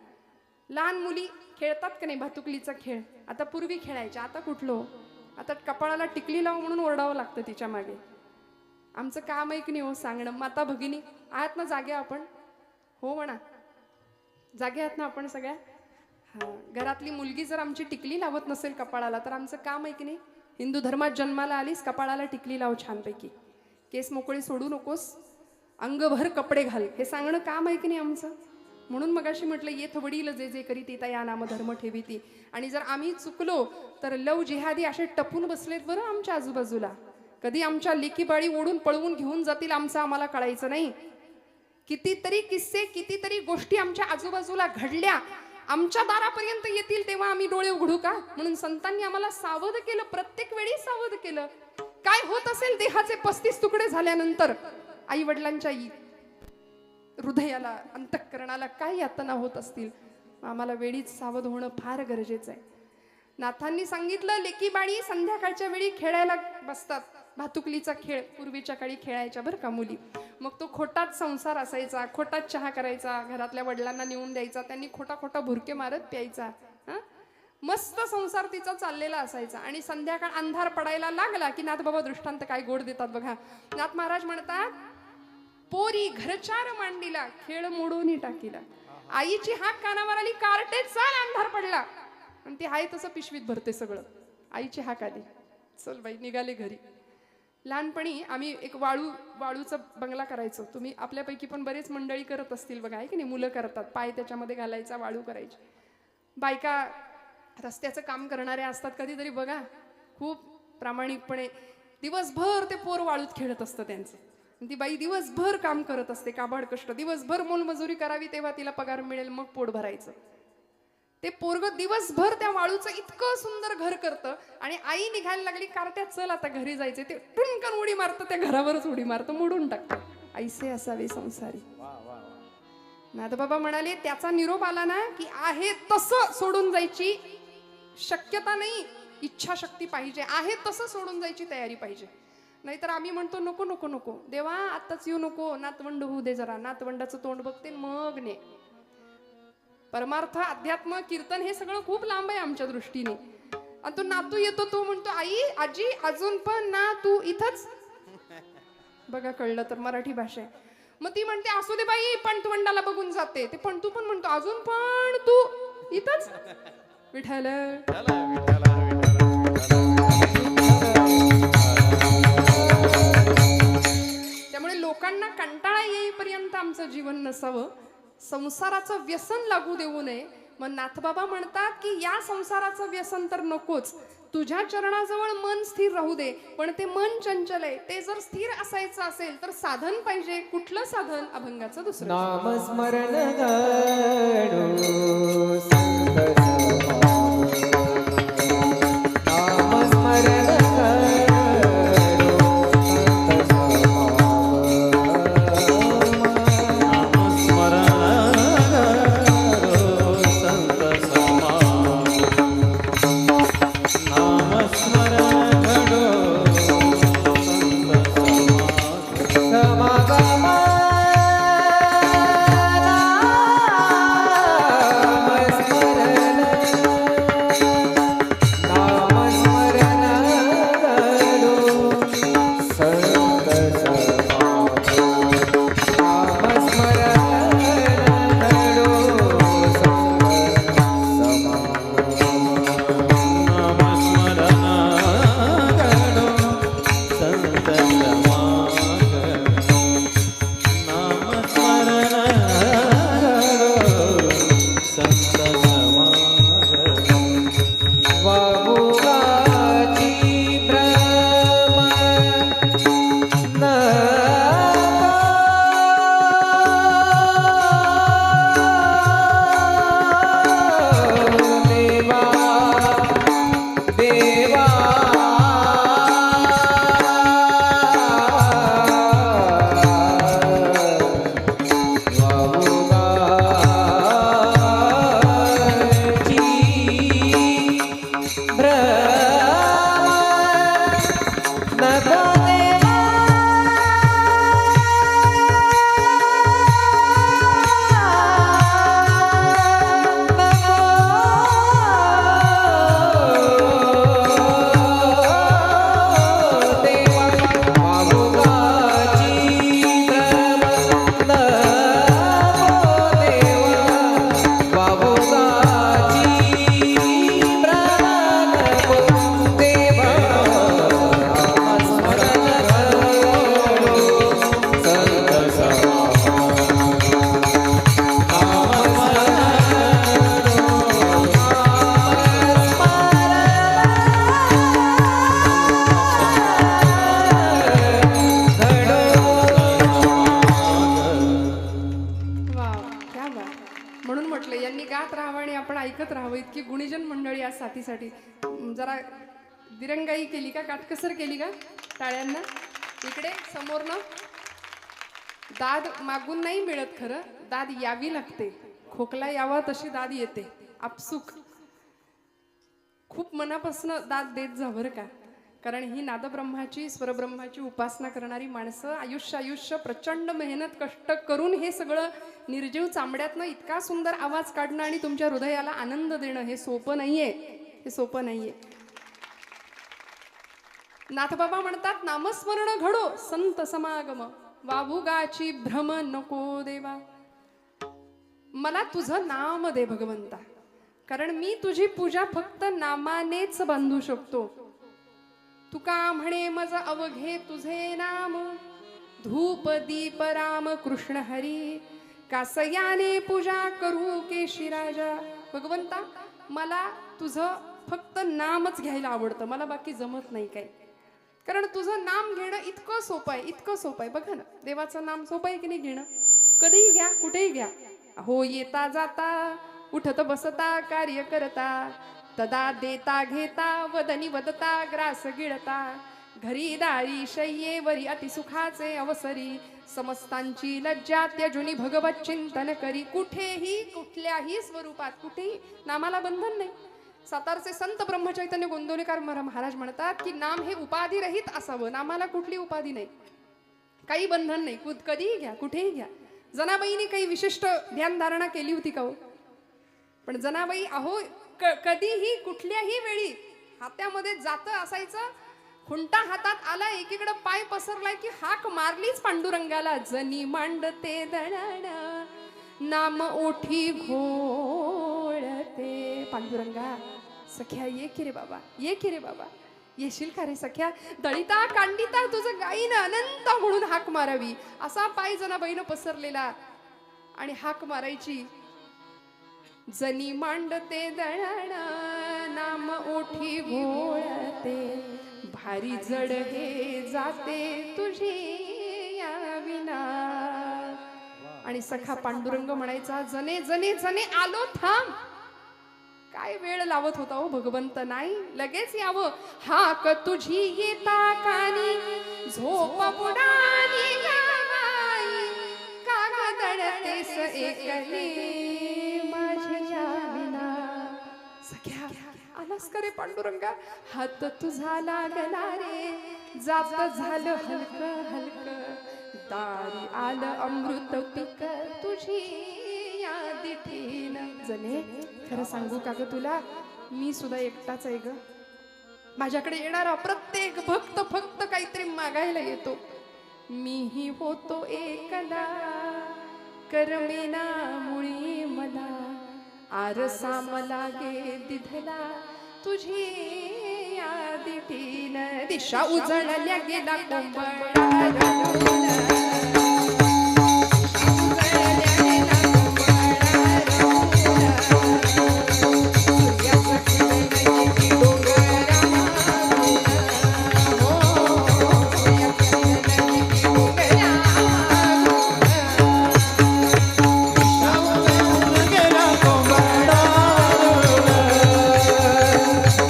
लहान मुली खेळतात का नाही भातुकलीचा खेळ? आता पूर्वी खेळायच्या, आता कुठलो? आता कपाळाला टिकली लाव म्हणून ओरडावं लागतं तिच्या मागे. आमचं काम आहे की नाही हो सांगणं. माता भगिनी आहात ना जागे आपण? हो म्हणा, जागे आहात ना आपण सगळ्या? हा. घरातली मुलगी जर आमची टिकली लावत नसेल कपाळाला तर आमचं काम आहे की नाही? हिंदू धर्मात जन्माला आलीस, कपाळाला टिकली लाव छानपैकी, केस मोकळे सोडू नकोस, अंगभर कपडे घाल, हे सांगणं काम आहे की नाही आमचं? म्हणून मगाशी म्हटलं, येथ वडील जे जे करी ते या नाम धर्म ठेवीती. आणि जर आम्ही चुकलो तर लव जिहादी असे टपून बसलेत बरं आमच्या आजूबाजूला. कधी आमच्या लेकीबाळी ओढून पळवून घेऊन जातील आमचं आम्हाला कळायचं नाही. कितीतरी किस्से, कितीतरी गोष्टी आमच्या आजूबाजूला घडल्या, आमच्या दारापर्यंत येतील तेव्हा आम्ही डोळे उघडू का? म्हणून संतांनी आम्हाला सावध केलं, प्रत्येक वेळी सावध केलं. काय होत असेल देहाचे 35 तुकडे झाल्यानंतर, आई वडिलांच्या हृदयाला, अंतःकरणाला काय यातना होत असतील, आम्हाला वेळीच सावध होणं फार गरजेचं आहे. नाथांनी सांगितलं, लेकी बाळी संध्याकाळच्या वेळी खेळायला बसतात. भातुकलीचा खेळ पूर्वीच्या काळी खेळायच्या बरं का मुली. मग तो खोटाच संसार असायचा, खोटाच चहा करायचा, घरातल्या वडिलांना नेऊन द्यायचा, त्यांनी खोटा खोटा भुरके मारत प्यायचा. मस्त संसार तिचा चाललेला असायचा. आणि संध्याकाळ अंधार पडायला लागला की नाथ बाबा दृष्टांत काय गोड देतात बघा. नाथ महाराज म्हणतात, पोरी घरचार मांडीला खेळ मोडून टाकीला. आईची हाक कानावर आली, कार्टे चाल, अंधार पडला. आणि ती आहे तसं पिशवीत भरते सगळं. आईची हाक आली, चल बाई, निघाले घरी. लहानपणी आम्ही एक वाळूचा बंगला करायचो. तुम्ही आपल्यापैकी पण बरेच मंडळी करत असतील बघा, आहे की नाही. मुलं करतात, पाय त्याच्यामध्ये घालायचा, वाळू करायची. बायका रस्त्याचं काम करणाऱ्या असतात कधीतरी बघा, खूप प्रामाणिकपणे दिवसभर ते पोर वाळूत खेळत असतं त्यांचं. ती बाई दिवसभर काम करत असते, काबाड कष्ट, दिवसभर मोलमजुरी करावी तेव्हा तिला पगार मिळेल, मग पोट भरायचं. ते पोरग दिवसभर त्या वाळूचं इतकं सुंदर घर करतं. आणि आई निघायला लागली, कार्ट्यात चल आता घरी जायचे, ते टुनकन उडी मारतं, त्या घरावरच उडी मारतं, मोडून टाकतं. ऐसे असावे संसारी. नाथबाबा म्हणाले, त्याचा निरोप आला ना की आहे तसं सोडून जायची शक्यता नाही, इच्छाशक्ती पाहिजे. आहे तसं सोडून जायची तयारी पाहिजे. नाहीतर आम्ही म्हणतो नको नको नको देवा, आत्ताच येऊ नको, नातवंड होऊ दे जरा, नातवंडाचं तोंड बघते मग ने. परमार्थ, अध्यात्म, कीर्तन हे सगळं खूप लांब आहे आमच्या दृष्टीने. आणि तो नातू येतो, तो म्हणतो, आई आजी अजून पण ना तू इथंच. बघा कळलं तर मराठी भाषा आहे. मग ती म्हणते, असू दे बाई, पण तोंडाला बघून जाते. ते पण तू पण म्हणतो, अजून पण तू इथंच. विठ्ठल त्यामुळे लोकांना कंटाळा येईपर्यंत आमचं जीवन नसावं, संसाराचं व्यसन लागू देऊ नये. मग नाथबाबा म्हणतात की या संसाराचं व्यसन तर नकोच, तुझ्या चरणाजवळ मन स्थिर राहू दे. पण ते मन चंचल आहे, ते जर स्थिर असायचं असेल तर साधन पाहिजे. कुठलं साधन? अभंगाचं दुसरं
नामस्मरण गणो संत
ऐकत राहावं. इतकी गुणीजन मंडळी आज साथीसाठी. जरा दिरंगाई केली का, काटकसर केली का टाळ्यांना? इकडे समोरनं दाद मागून नाही मिळत खरं, दाद यावी लागते. खोकला यावा तशी दाद येते आपसुक. खूप मनापासून दाद देत जा बरं का, कारण ही नादब्रह्माची स्वरब्रह्माची उपासना करणारी माणसं आयुष्य प्रचंड मेहनत कष्ट करून हे सगळं निर्जीव चांबड्यातनं इतका सुंदर आवाज काढणं आणि तुमच्या हृदयाला आनंद देणं हे सोपं नाहीये, हे सोपं नाहीये. नाथबाबा म्हणतात, नामस्मरण घडो संत समागम, वाबुगाची भ्रम नको देवा. मला तुझं नाम दे भगवंता, कारण मी तुझी पूजा फक्त नामानेच बांधू शकतो. तुका म्हणे मज अवघे तुझे नाम, धूप दीप राम कृष्ण हरी, कासयाने पूजा करू केशी राजा. भगवंता मला तुझं फक्त नामच घ्यायला आवडतं, मला बाकी जमत नाही काही, कारण तुझं नाम घेणं इतकं सोपं आहे, इतकं सोपं आहे. बघा ना, देवाचं नाम सोपं आहे की नाही घेणं? कधीही घ्या, कुठेही घ्या. हो येता जाता, उठत बसता, कार्य करता, तदा देता घेता, वदनी वदता, ग्रास गिळता, घरी दारी शय्येवरी अतिसुखाचे अवसरी, समस्तांची लज्जा त्यजुनी भगवत चिंतन करी. कुठेही कुठल्याही स्वरूपात कुठेही नामाला बंधन नाही. सातारचे संत ब्रह्मचैतन्य गोंदवलेकर महाराज म्हणतात की नाम हे उपाधी रहित असावं, नामाला कुठली उपाधी नाही, काही बंधन नाही, कधीही घ्या, कुठेही घ्या. जनाबाईने काही विशिष्ट ध्यानधारणा केली होती का हो? पण जनाबाई अहो कधीही कुठल्याही वेळी हात्यामध्ये जातं असायचं, खुंटा हातात आला, एकीकडे पाय पसरलाय की हाक मारलीच पांडुरंगाला. जनी मांडते दळण नाम ओठी घोळते. पांडुरंगा सख्या ये की रे बाबा, ये की रे बाबा, येशील का रे सख्या? दळिता कांडिता तुझं गाईनं अनंत म्हणून हाक मारावी, असा पाय जनाबाईनं पसरलेला आणि हाक मारायची. जनी मांडते दळण नाम ओठी घोळते, भारी जड हे जाते तुझी या विना. आणि सखा पांडुरंग म्हणायचा, जने जने जने आलो थांब. काय वेळ लावत होता हो भगवंत? नाही, लगेच यावं. हाक तुझी येता कानी, झोप बुडानी गावाई, काग दळतेस एकली माझ्या विना. सख्या आलास का रे पांडुरंगा? हात तुझा लागला रे, जात झालं हलक हलक, दारी आलं अमृत पीक तुझी या दिठीन. जने खरं सांगू का ग तुला, मी सुद्धा एकटाच आहे ग. माझ्याकडे येणारा प्रत्येक भक्त फक्त काहीतरी मागायला येतो. मीही होतो एकदा, करमेना मुळी मला, आरसा मला गे दिधला तुझी या दिठीन. दिशा उजळल्या गेला कोंबडा,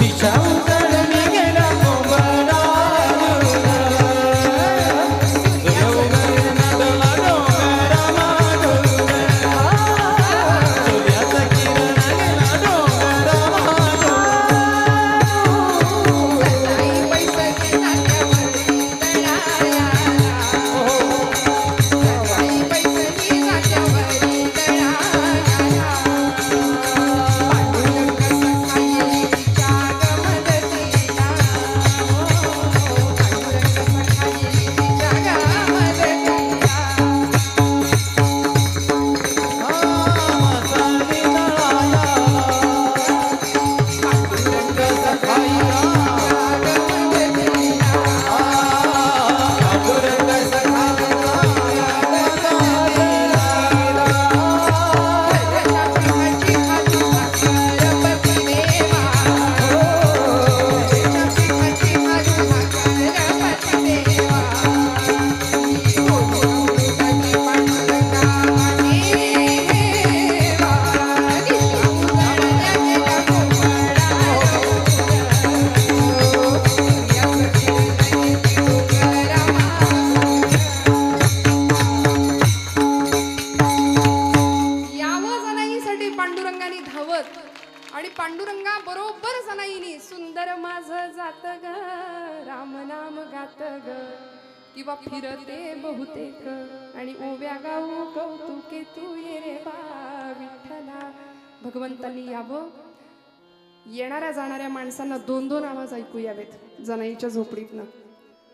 दिशा
नाम गात ग किंवा फिरते बहुतेक आणि ओव्या गाऊ कौतुके तू ये रे बा विठ्ठला. भगवंतांनी यावं, येणाऱ्या जाणाऱ्या माणसांना दोन दोन आवाज ऐकू यावेत जनाईच्या झोपडीतनं.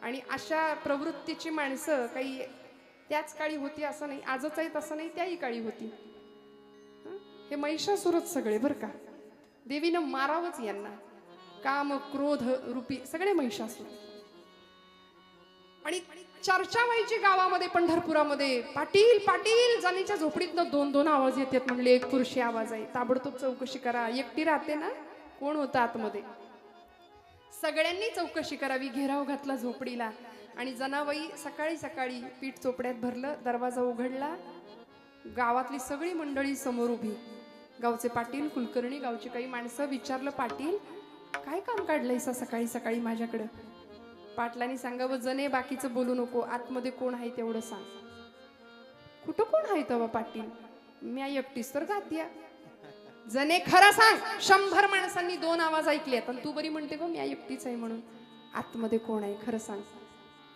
आणि अशा प्रवृत्तीची माणसं काही त्याच काळी होती असं नाही, आजच आहेत असं नाही, त्याही काळी होती. हे महिषासुरच सगळे बरं का, देवीनं मारावंच यांना. काम क्रोध रूपी सगळे महिषासुर. आणि चर्चा व्हायची गावामध्ये पंढरपुरामध्ये, पाटील पाटील जनीच्या झोपडीतनं दोन दोन आवाज येतात. म्हणले एक पुरुषी आवाज आहे, ताबडतोब चौकशी करा. एकटी राहते ना, कोण होतं आतमध्ये, सगळ्यांनी चौकशी करावी. घेराव घातला झोपडीला आणि जनाबाई सकाळी सकाळी पीठ चोपड्यात भरलं, दरवाजा उघडला. गावातली सगळी मंडळी समोर उभी, गावचे पाटील कुलकर्णी गावची काही माणसं. विचारलं, पाटील काय काम काढलंयसा सकाळी सकाळी माझ्याकडं? पाटलांनी सांगावं, जने बाकीचं बोलू नको, आतमध्ये कोण आहे तेवढं सांग. कुठं कोण आहे तवा पाटील? मी एकटीच तर गातीया. जने खरं सांग, 100 माणसांनी दोन आवाज ऐकलेत आणि तू बरी म्हणते गो मी एकटीच आहे म्हणून. आतमध्ये कोण आहे खरं सांग.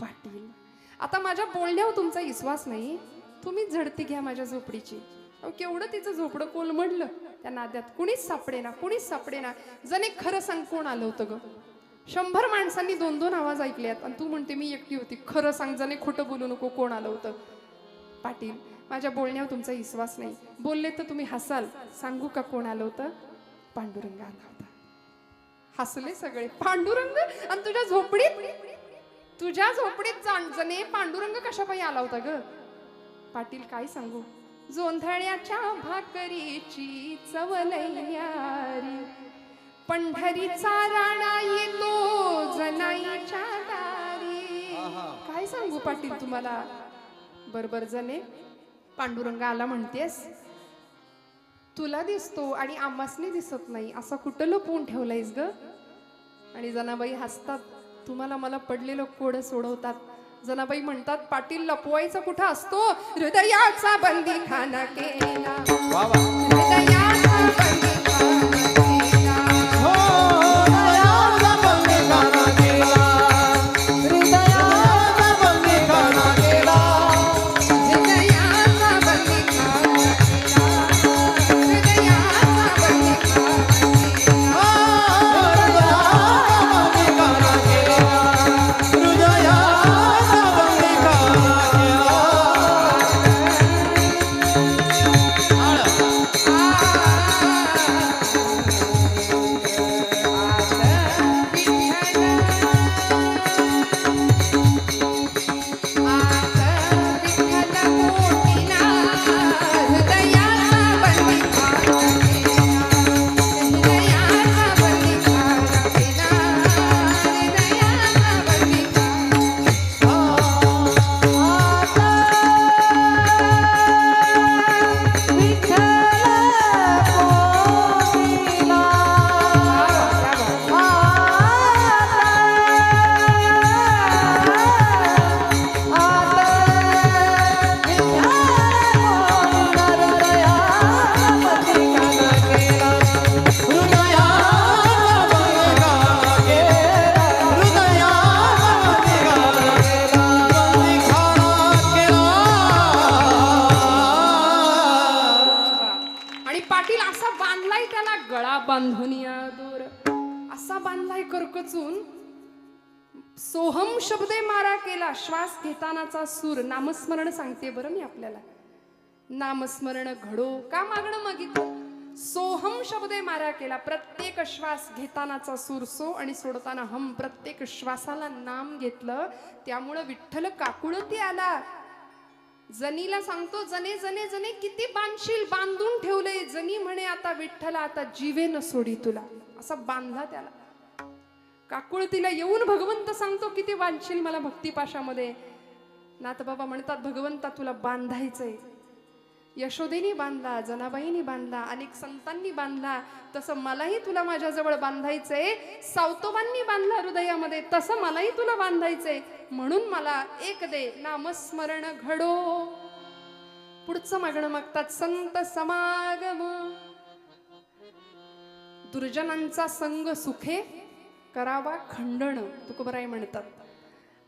पाटील, आता माझ्या बोलण्यावर तुमचा विश्वास नाही, तुम्हीच झडती घ्या माझ्या झोपडीची. केवढं तिचं झोपडं कोलमडलं त्या नाद्यात, कुणीच सापडेना, कुणीच सापडेना. जने खरं सांग, कोण आलं होतं ग? 100 माणसांनी दोन दोन आवाज ऐकलेत आणि तू म्हणते मी एकटी होती. खरं सांग, जने खोटं बोलू नको, कोण आलं होतं? पाटील, माझ्या बोलण्यावर तुमचा विश्वास नाही, बोलले तर तुम्ही हसाल. सांगू का कोण आलं होतं? पांडुरंग आला होता. हसले सगळे. पांडुरंग? आणि तुझ्या झोपडीत जने पांडुरंग कशा पायी आला होता ग? पाटील, काय सांगू, जोंधळ्याच्या भाकरीची चव लई न्यारी, पंढरीचा राणा येतो जनाईच्या दारी. काय सांगू पाटील तुम्हाला. बरोबर जने, पांडुरंग आला म्हणतेस, तुला दिसतो आणि आम्हासनी दिसत नाही, असं कुठं लपवून ठेवलंयस ग? आणि जनाबाई हसतात. तुम्हाला मला पडलेलं कोड सोडवतात. जनाबाई म्हणतात, पाटील लपवायचा कुठं असतो? हृदयाचा बंदी खाना केला, हृदयाचा बंदी सोहम शब्दे मारा केला. श्वास घेतानाचा सूर. नामस्मरण सांगते बरं मी आपल्याला. नामस्मरण घडो का मागणं मागितलं. सोहम शब्दे मारा केला. प्रत्येक श्वास घेतानाचा सूर सो आणि सोडताना हम. प्रत्येक श्वासाला नाम घेतलं, त्यामुळं विठ्ठल काकुळती आला. जनीला सांगतो, जने जने जने किती बांधशील, बांधून ठेवले. जनी म्हणे, आता विठ्ठला आता जीवे न सोडी तुला. असा बांधला त्याला. काकुळतीला येऊन भगवंत सांगतो, किती बांधशील मला भक्तिपाशामध्ये. नाथबाबा म्हणतात, भगवंता तुला बांधायचंय. यशोदेनी बांधला, जनाबाईनी बांधला, अनेक संतांनी बांधला, तसं मलाही तुला माझ्याजवळ बांधायचंय. सावतोबांनी बांधला हृदयामध्ये, तसं मलाही तुला बांधायचंय. म्हणून मला एक दे, नामस्मरण घडो. पुढचं मागणं मागतात, संत समागम. दुर्जनांचा संग सुखे, करावा खंडण, तुकोबराय म्हणतात.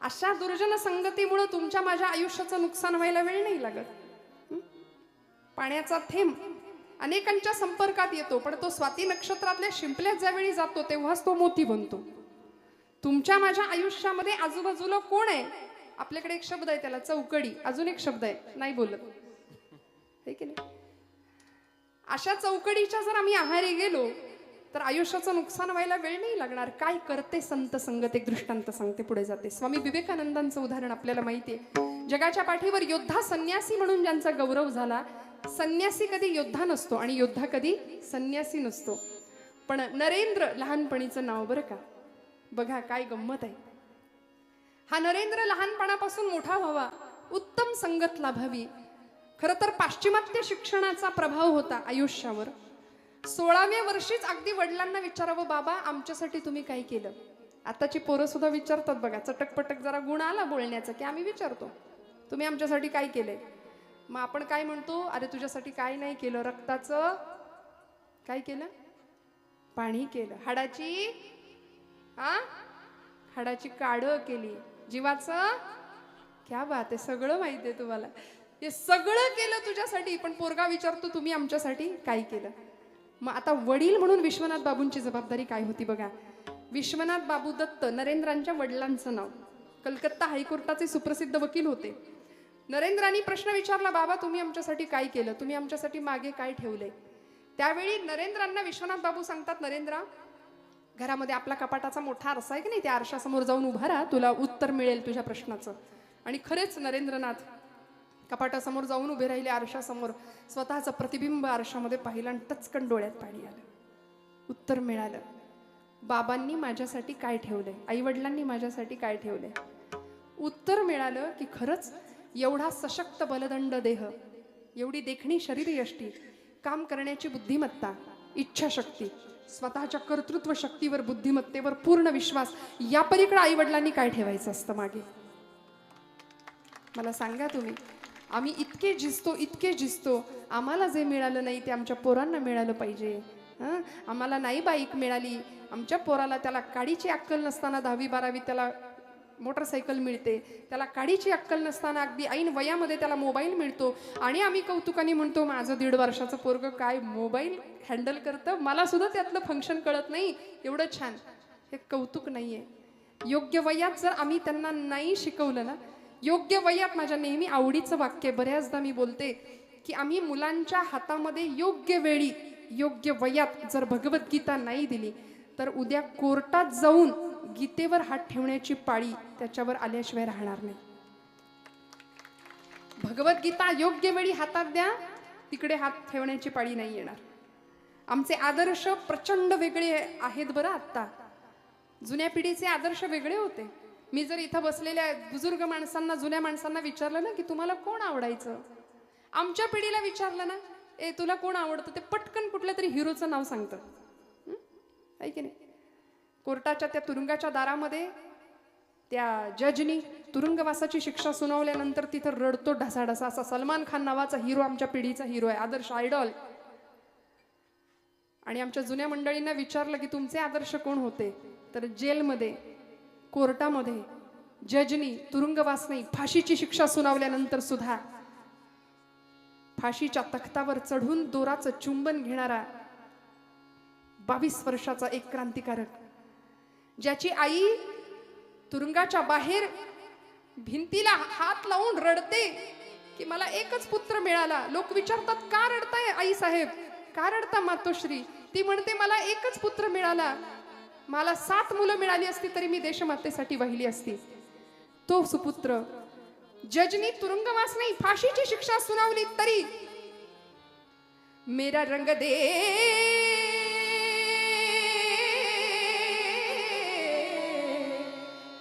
अशा दुर्जन संगतीमुळे तुमच्या माझ्या आयुष्याचं नुकसान व्हायला वेळ नाही लागत. पाण्याचा थेंब अनेकांच्या संपर्कात येतो, पण तो स्वाती नक्षत्रातल्या शिंपल्यात ज्यावेळी जातो तेव्हाच तो मोती बनतो. तुमच्या माझ्या आयुष्यामध्ये आजूबाजूला कोण आहे? आपल्याकडे एक शब्द आहे त्याला चौकडी, अजून एक शब्द आहे नाही बोलत, है की नाही? अशा चौकडीच्या जर आम्ही आहारी गेलो तर आयुष्याचं नुकसान व्हायला वेळ नाही लागणार. काय करते संत संगत, एक दृष्टांत सांगते, पुढे जाते. स्वामी विवेकानंदांचं उदाहरण आपल्याला माहिती आहे. जगाच्या पाठीवर योद्धा संन्यासी म्हणून ज्यांचा गौरव झाला. संन्यासी कधी योद्धा नसतो आणि योद्धा कधी संन्यासी नसतो. पण नरेंद्र लहानपणीचं नाव बरं का, बघा काय गंमत आहे. हा नरेंद्र लहानपणापासून मोठा व्हावा, उत्तम संगत लाभावी. खरं तर पाश्चिमात्य शिक्षणाचा प्रभाव होता आयुष्यावर. 16व्या वर्षीच अगदी वडिलांना विचारावं, बाबा आमच्यासाठी तुम्ही काय केलं? आताची पोरं सुद्धा विचारतात बघा, चटकपटक जरा गुण आला बोलण्याचा की आम्ही विचारतो तुम्ही आमच्यासाठी काय केलंय. मग आपण काय म्हणतो, अरे तुझ्यासाठी काय नाही केलं, रक्ताचं काय केलं, पाणी केलं, हाडाची काढ केली, जीवाचं क्या बात आहे, सगळं माहिती आहे तुम्हाला, हे सगळं केलं तुझ्यासाठी. पण पोरगा विचारतो तुम्ही आमच्यासाठी काय केलं. मग आता वडील म्हणून विश्वनाथ बाबूंची जबाबदारी काय होती बघा. विश्वनाथ बाबू दत्त नरेंद्रांच्या वडिलांचं नाव. कलकत्ता हायकोर्टाचे सुप्रसिद्ध वकील होते. नरेंद्रांनी प्रश्न विचारला, बाबा तुम्ही आमच्यासाठी काय केलं, तुम्ही आमच्यासाठी मागे काय ठेवले. त्यावेळी नरेंद्रांना विश्वनाथ बाबू सांगतात, नरेंद्रा घरामध्ये आपला कपाटाचा मोठा आरसा आहे की नाही, त्या आरशासमोर जाऊन उभा राहा, तुला उत्तर मिळेल तुझ्या प्रश्नाचं. आणि खरेच नरेंद्रनाथ कपाटासमोर जाऊन उभे राहिले, आरशासमोर स्वतःचं प्रतिबिंब आरशामध्ये पाहिलं आणि टचकन डोळ्यात पाणी आलं. उत्तर मिळालं, बाबांनी माझ्यासाठी काय ठेवलंय, आई वडिलांनी माझ्यासाठी काय ठेवलंय. उत्तर मिळालं की खरंच एवढा सशक्त बलदंड देह, एवढी देखणी शरीरयष्टी, काम करण्याची बुद्धिमत्ता, इच्छाशक्ती, स्वतःच्या कर्तृत्व शक्तीवर, बुद्धिमत्तेवर पूर्ण विश्वास, या पलीकडे आई वडिलांनी काय ठेवायचं असतं मागे. मला सांगा तुम्ही, आम्ही इतके झिजतो, आम्हाला जे मिळालं नाही ते आमच्या पोरांना मिळालं पाहिजे. आम्हाला नाही बाईक मिळाली, आमच्या पोराला त्याला काडीची अक्कल नसताना 10वी 12वी त्याला मोटरसायकल मिळते, त्याला काडीची अक्कल नसताना अगदी ऐन वयामध्ये त्याला मोबाईल मिळतो. आणि आम्ही कौतुकाने म्हणतो, माझं 1.5 वर्षाचं पोरग काय मोबाईल हँडल करतं, मला सुद्धा त्यातलं फंक्शन कळत नाही, एवढं छान. हे कौतुक नाहीये. योग्य वयात जर आम्ही त्यांना नाही शिकवलं ना, योग्य वयात, माझ्या नेहमी आवडीचं वाक्य बऱ्याचदा मी बोलते की आम्ही मुलांच्या हातामध्ये योग्य वेळी योग्य वयात जर भगवद्गीता नाही दिली तर उद्या कोर्टात जाऊन गीतेवर हात ठेवण्याची पाळी त्याच्यावर आल्याशिवाय राहणार नाही. भगवद्गीता योग्य वेळी हातात द्या, तिकडे हात ठेवण्याची पाळी नाही येणार. आमचे आदर्श प्रचंड वेगळे आहेत बरं. आत्ता जुन्या पिढीचे आदर्श वेगळे होते. मी जर इथं बसलेल्या बुजुर्ग माणसांना, जुन्या माणसांना विचारलं ना की तुम्हाला कोण आवडायचं, आमच्या पिढीला विचारलं ना, ए तुला कोण आवडतं, ते पटकन कुठल्या तरी हिरोचं नाव सांगतं, आहे की नाही. कोर्टाच्या त्या तुरुंगाच्या दारामध्ये त्या जजनी तुरुंगवासाची शिक्षा सुनावल्यानंतर तिथं रडतो ढसाढसा. असा सलमान खान नावाचा हिरो आमच्या पिढीचा हिरो आहे, आदर्श, आयडॉल. आणि आमच्या जुन्या मंडळींना विचारलं की तुमचे आदर्श कोण होते, तर जेलमध्ये, कोर्टामध्ये जजनी तुरुंगवास नाही, फाशीची शिक्षा सुनावल्यानंतर सुद्धा फाशीच्या तख्तावर चढून दोराचं चुंबन घेणारा 22 वर्षाचा एक क्रांतिकारक, ज्याची आई तुरुंगाच्या बाहेर भिंतीला हात लावून रडते की मला एकच पुत्र मिळाला. लोक विचारतात का रडताय आई साहेब, का रडता मातोश्री. ती म्हणते मला एकच पुत्र मिळाला, मला 7 मुलं मिळाली असती तरी मी देशमातेसाठी वाहिली असती. तो सुपुत्र जजनी तुरुंगवास नाही, फाशीची शिक्षा सुनावली तरी मेरा रंग दे,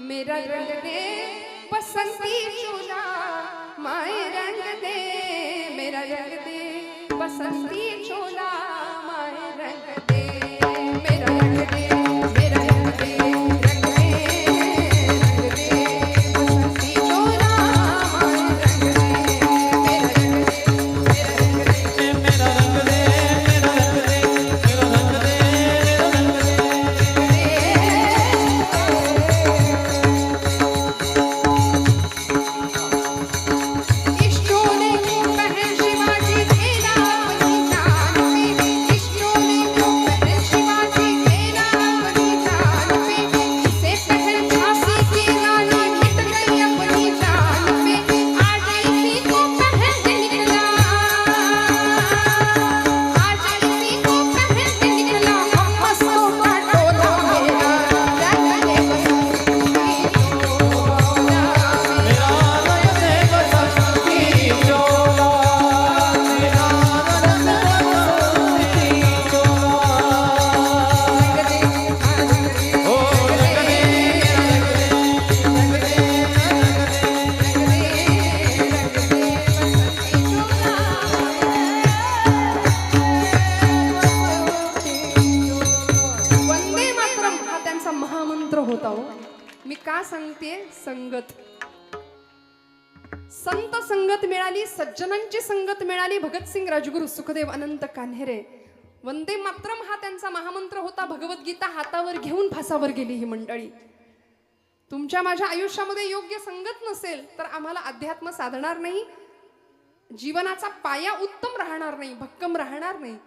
मेरा रंग दे बसंती चोला, माए रंग दे, मेरा रंग दे बसंती चोला, माए रंग दे, मेरा रंग दे, मेरा रंग दे, रंग दे, रंग दे बसंती चोला, माए रंग दे, मेरा रंग दे, मेरा रंग दे,
मेरा रंग दे, मेरा रंग दे, मेरा रंग दे, मेरा रंग दे,
मिळालीये संगत, संत संगत मिळाली, सज्जनांची संगत मिळाली. भगतसिंग, राजगुरू, सुखदेव, अनंत कान्हेरे. वंदे मातरम हा त्यांचा महामंत्र होता. भगवद्गीता हातावर घेऊन फासावर गेली ही मंडळी. तुमच्या माझ्या आयुष्यामध्ये योग्य संगत नसेल तर आम्हाला अध्यात्म साधणार नाही, जीवनाचा पाया उत्तम राहणार नाही, भक्कम राहणार नाही.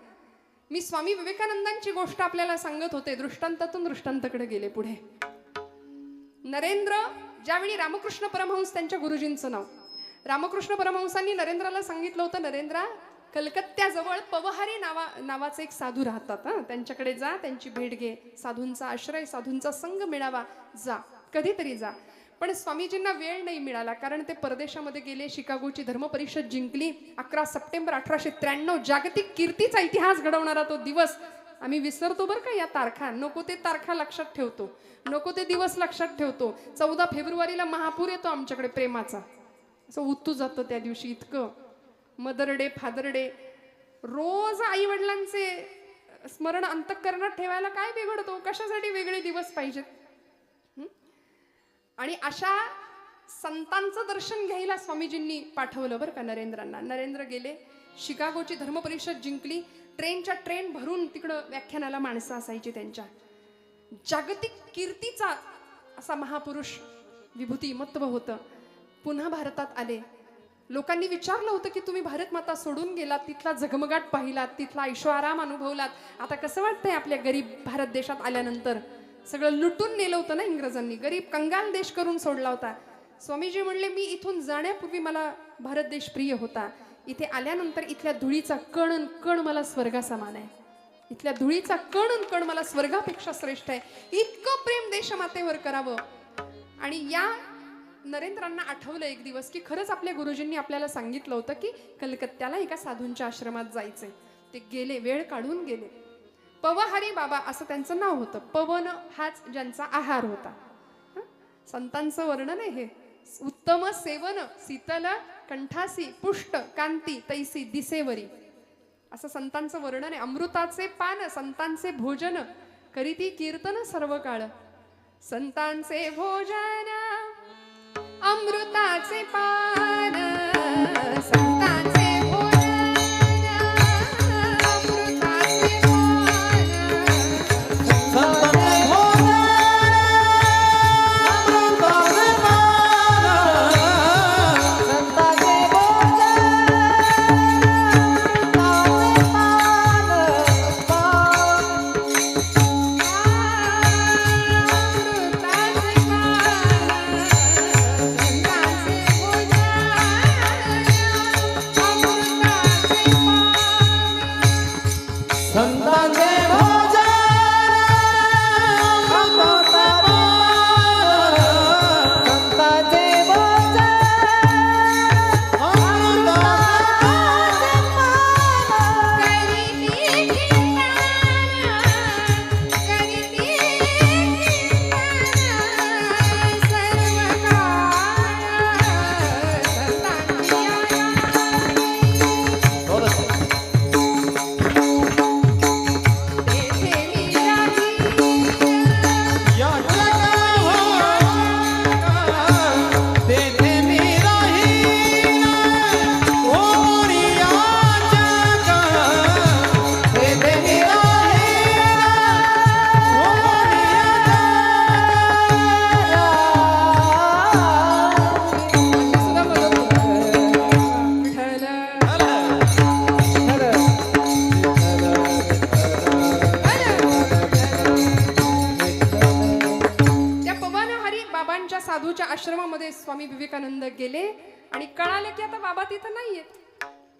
मी स्वामी विवेकानंदांची गोष्ट आपल्याला सांगत होते. दृष्टांतातून दृष्टांताकडे गेले पुढे. नरेंद्र, ज्यावेळी रामकृष्ण परमहंस त्यांच्या गुरुजींचं नाव, रामकृष्ण परमहंसांनी नरेंद्राला सांगितलं होतं, नरेंद्रा, कलकत्त्याजवळ पवहारी नावाचे एक साधू राहतात, त्यांच्याकडे जा, त्यांची भेट घे, साधूंचा आश्रय, साधूंचा संग मिळावा, जा, कधीतरी जा. पण स्वामीजींना वेळ नाही मिळाला, कारण ते परदेशामध्ये गेले. शिकागोची धर्म परिषद जिंकली. 11 सप्टेंबर 1893 जागतिक कीर्तीचा इतिहास घडवणारा तो दिवस. आम्ही विसरतो बरं का या तारखा, नको ते तारखा लक्षात ठेवतो, नको ते दिवस लक्षात ठेवतो. 14 फेब्रुवारीला महापूर येतो आमच्याकडे प्रेमाचा, असं उतू जातं त्या दिवशी. इतकं मदर डे, फादर डे, रोज आई वडिलांचे स्मरण अंतःकरणात ठेवायला काय बिघडतो? कशासाठी वेगळे दिवस पाहिजेत? आणि अशा संतांचं दर्शन घ्यायला स्वामीजींनी पाठवलं बरं का नरेंद्रांना. नरेंद्र गेले, शिकागोची धर्म परिषद जिंकली. ट्रेनच्या ट्रेन भरून तिकडं व्याख्यानाला माणसं असायची. त्यांच्या जागतिक कीर्तीचा असा महापुरुष विभूती महत्व होतं. पुन्हा भारतात आले. लोकांनी विचारलं होतं की तुम्ही भारत माता सोडून गेलात, तिथला झगमगाट पाहिलात, तिथला ऐशोआराम अनुभवलात, आता कसं वाटतंय आपल्या गरीब भारत देशात आल्यानंतर? सगळं लुटून नेलं होतं ना इंग्रजांनी, गरीब कंगाल देश करून सोडला होता. स्वामीजी म्हणले, मी इथून जाण्यापूर्वी मला भारत देश प्रिय होता, इथे आल्यानंतर इथल्या धुळीचा कण कण मला स्वर्गासमान आहे, इथल्या धुळीचा कण कण मला स्वर्गापेक्षा श्रेष्ठ आहे. इतकं प्रेम देशमातेवर करावं. आणि या नरेंद्रांना आठवलं एक दिवस की खरंच आपल्या गुरुजींनी आपल्याला सांगितलं होतं की कलकत्त्याला एका साधूंच्या आश्रमात जायचंय. ते गेले, वेळ काढून गेले. पवहारी बाबा असं त्यांचं नाव होतं. पवन हाच ज्यांचा आहार होता. संतांचं वर्णन आहे हे. उत्तम सेवन, शीतल कंठासी, पुष्ट कांती तैसी दिसेवरी, असं संतांचं वर्णन आहे. अमृताचे पान, संतांचे भोजन, करीती कीर्तन सर्व काळ. संतांचे भोजन, अमृताचे पान, संतांचे भोजन, अमृताचे पान,
संतांचे भोजन, अमृताचे पान, संतांचे भोजन, अमृताचे
साधूच्या आश्रमामध्ये स्वामी विवेकानंद गेले आणि कळालं की आता बाबा तिथं नाहीयेत.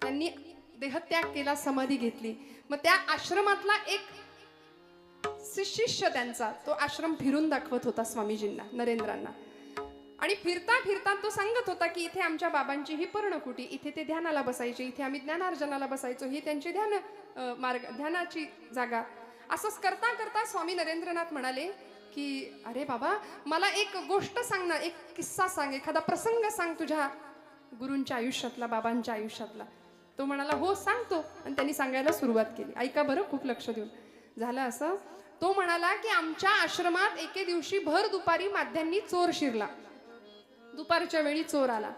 त्यांनी देहत्याग केला, समाधी घेतली. मग त्या आश्रमातला एक शिष्य त्यांचा तो आश्रम फिरून दाखवत होता स्वामीजींना, नरेंद्रांना. आणि फिरता फिरता तो सांगत होता की इथे आमच्या बाबांची ही पर्णकुटी, इथे ते ध्यानाला बसायचे, इथे आम्ही ज्ञानार्जनाला बसायचो, ही त्यांची ध्यानाची जागा. असंच करता करता स्वामी नरेंद्रनाथ म्हणाले की अरे बाबा, मला एक गोष्ट सांग ना, एक किस्सा सांग, एखादा प्रसंग सांग तुझ्या गुरूंच्या आयुष्यातला, बाबांच्या आयुष्यातला. तो म्हणाला हो सांगतो. आणि त्यांनी सांगायला सुरुवात केली. ऐका बरं खूप लक्ष देऊन. झालं असं, तो म्हणाला की आमच्या आश्रमात एके दिवशी भर दुपारी माध्यांनी चोर शिरला. दुपारच्या वेळी चोर आला